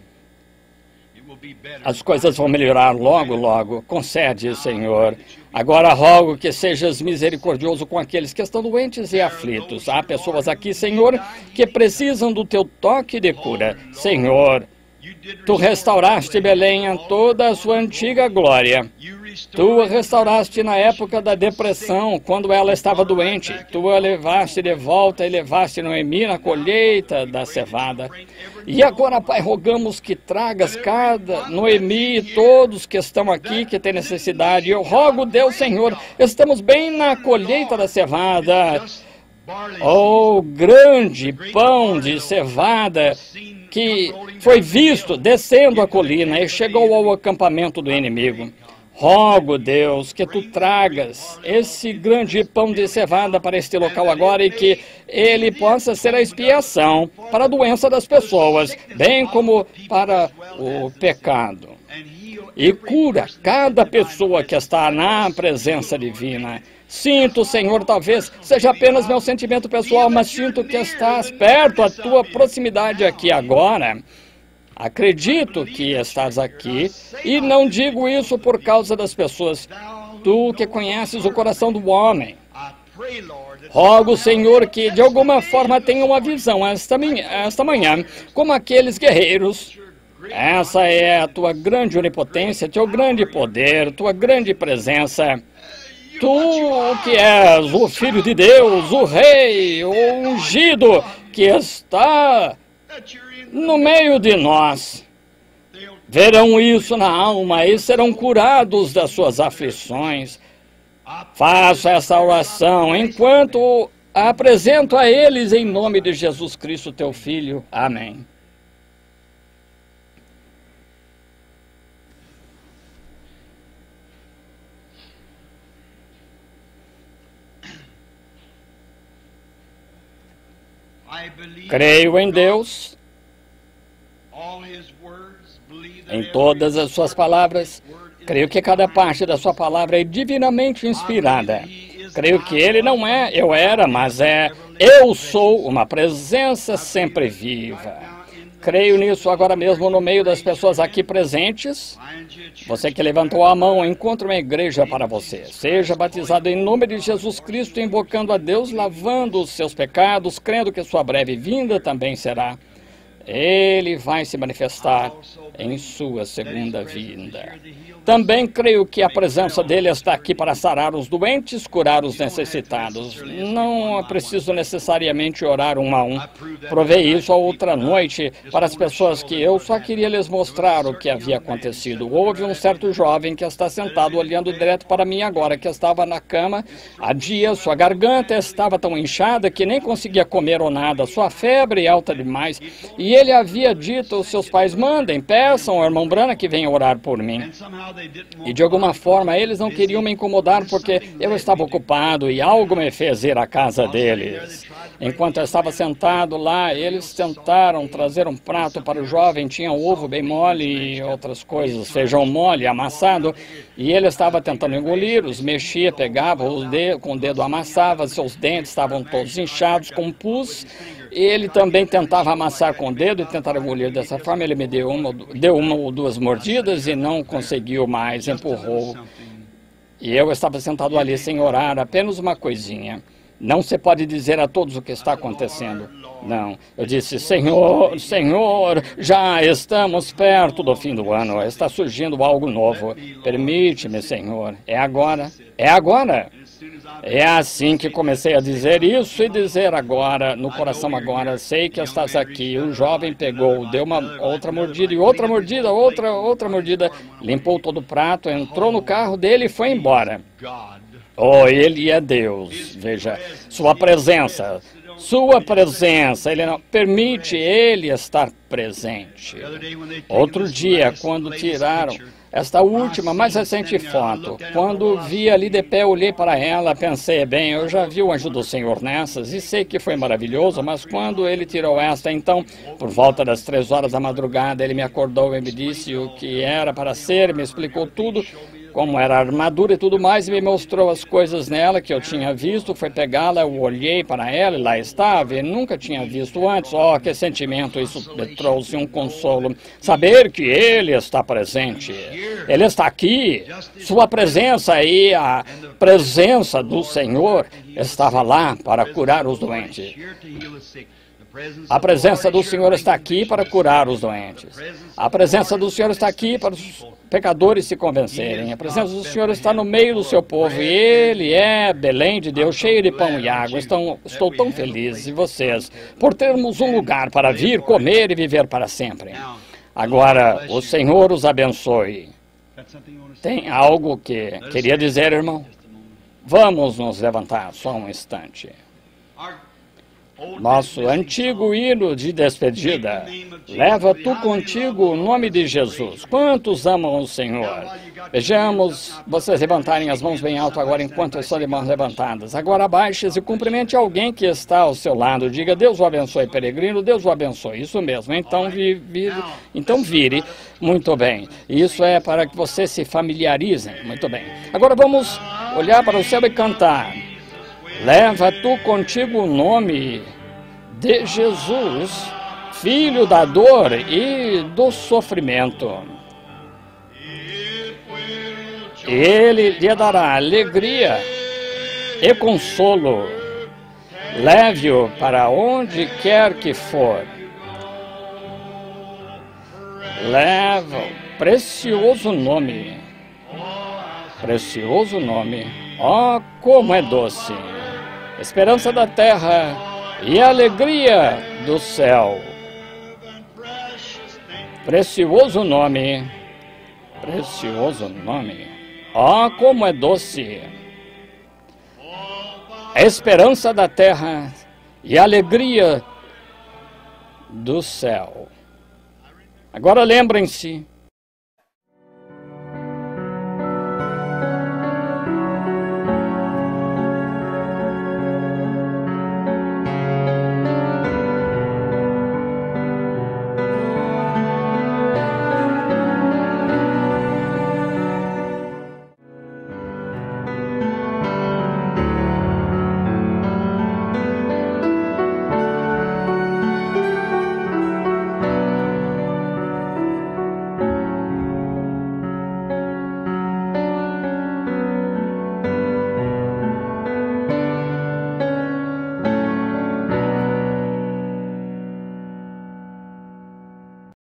B: As coisas vão melhorar logo, logo. Concede, Senhor. Agora rogo que sejas misericordioso com aqueles que estão doentes e aflitos. Há pessoas aqui, Senhor, que precisam do teu toque de cura. Senhor, tu restauraste Belém a toda a sua antiga glória. Tu a restauraste na época da depressão, quando ela estava doente. Tu a levaste de volta e levaste Noemi na colheita da cevada. E agora, Pai, rogamos que tragas cada Noemi e todos que estão aqui, que têm necessidade. Eu rogo, Deus, Senhor, estamos bem na colheita da cevada. Oh, grande pão de cevada que foi visto descendo a colina e chegou ao acampamento do inimigo. Rogo, Deus, que tu tragas esse grande pão de cevada para este local agora e que ele possa ser a expiação para a doença das pessoas, bem como para o pecado. E cura cada pessoa que está na presença divina. Sinto, Senhor, talvez seja apenas meu sentimento pessoal, mas sinto que estás perto, a tua proximidade aqui agora. Acredito que estás aqui e não digo isso por causa das pessoas. Tu que conheces o coração do homem. Rogo, Senhor, que de alguma forma tenham uma visão esta manhã, como aqueles guerreiros. Essa é a tua grande onipotência, teu grande poder, tua grande presença. Tu que és o Filho de Deus, o Rei, o ungido, que está no meio de nós. Verão isso na alma e serão curados das suas aflições. Faço essa oração enquanto a apresento a eles em nome de Jesus Cristo, teu Filho. Amém. Creio em Deus, em todas as suas palavras. Creio que cada parte da sua palavra é divinamente inspirada. Creio que ele não é eu era, mas é eu sou, uma presença sempre viva. Creio nisso agora mesmo no meio das pessoas aqui presentes. Você que levantou a mão, encontre uma igreja para você. Seja batizado em nome de Jesus Cristo, invocando a Deus, lavando os seus pecados, crendo que sua breve vinda também será. Ele vai se manifestar em sua segunda vinda. Também creio que a presença dele está aqui para sarar os doentes, curar os necessitados. Não é preciso necessariamente orar um a um. Provei isso a outra noite para as pessoas que eu só queria lhes mostrar o que havia acontecido. Houve um certo jovem que está sentado olhando direto para mim agora, que estava na cama há dias. Sua garganta estava tão inchada que nem conseguia comer ou nada. Sua febre alta demais. E ele havia dito aos seus pais, mandem, peçam ao irmão Branham que venha orar por mim. E de alguma forma eles não queriam me incomodar porque eu estava ocupado e algo me fez ir à casa deles. Enquanto eu estava sentado lá, eles tentaram trazer um prato para o jovem, tinha ovo bem mole e outras coisas, feijão mole, amassado, e ele estava tentando engolir, mexia, pegava com o dedo, amassava, seus dentes estavam todos inchados com pus, e ele também tentava amassar com o dedo e tentar engolir dessa forma. Ele me deu uma ou duas mordidas e não conseguiu mais, empurrou. E eu estava sentado ali sem orar, apenas uma coisinha. Não se pode dizer a todos o que está acontecendo. Não. Eu disse, Senhor, Senhor, já estamos perto do fim do ano. Está surgindo algo novo. Permite-me, Senhor. É agora. É agora. É assim que comecei a dizer isso e dizer agora, no coração agora, sei que estás aqui. O jovem pegou, deu uma outra mordida e outra mordida, outra mordida, limpou todo o prato, entrou no carro dele e foi embora. Oh, ele é Deus. Veja, sua presença, ele não permite ele estar presente. Outro dia, quando tiraram esta última, mais recente foto, quando vi ali de pé, olhei para ela, pensei, bem, eu já vi o anjo do Senhor nessas e sei que foi maravilhoso, mas quando ele tirou esta, então, por volta das 3 horas da madrugada, ele me acordou e me disse o que era para ser, me explicou tudo, como era a armadura e tudo mais, e me mostrou as coisas nela que eu tinha visto, foi pegá-la, eu olhei para ela e lá estava, e nunca tinha visto antes. Oh, que sentimento, isso me trouxe um consolo. Saber que Ele está presente, Ele está aqui, sua presença e a presença do Senhor estava lá para curar os doentes. A presença do Senhor está aqui para curar os doentes. A presença do Senhor está aqui para os pecadores se convencerem. A presença do Senhor está no meio do seu povo. E Ele é Belém de Deus, cheio de pão e água. Estou tão feliz, e vocês, por termos um lugar para vir, comer e viver para sempre. Agora, o Senhor os abençoe. Tem algo que queria dizer, irmão? Vamos nos levantar só um instante. Nosso antigo hino de despedida, leva tu contigo o nome de Jesus. Quantos amam o Senhor? Vejamos vocês levantarem as mãos bem alto agora enquanto estão de mãos levantadas. Agora abaixem-se e cumprimente alguém que está ao seu lado. Diga, Deus o abençoe, peregrino, Deus o abençoe. Isso mesmo, então vire. Muito bem. Isso é para que vocês se familiarizem. Muito bem. Agora vamos olhar para o céu e cantar. Leva tu contigo o nome de Jesus, Filho da dor e do sofrimento. Ele lhe dará alegria e consolo. Leve-o para onde quer que for. Leva o precioso nome. Precioso nome. Oh, como é doce. Esperança da terra e alegria do céu. Precioso nome. Precioso nome. Oh, como é doce. Esperança da terra e alegria do céu. Agora lembrem-se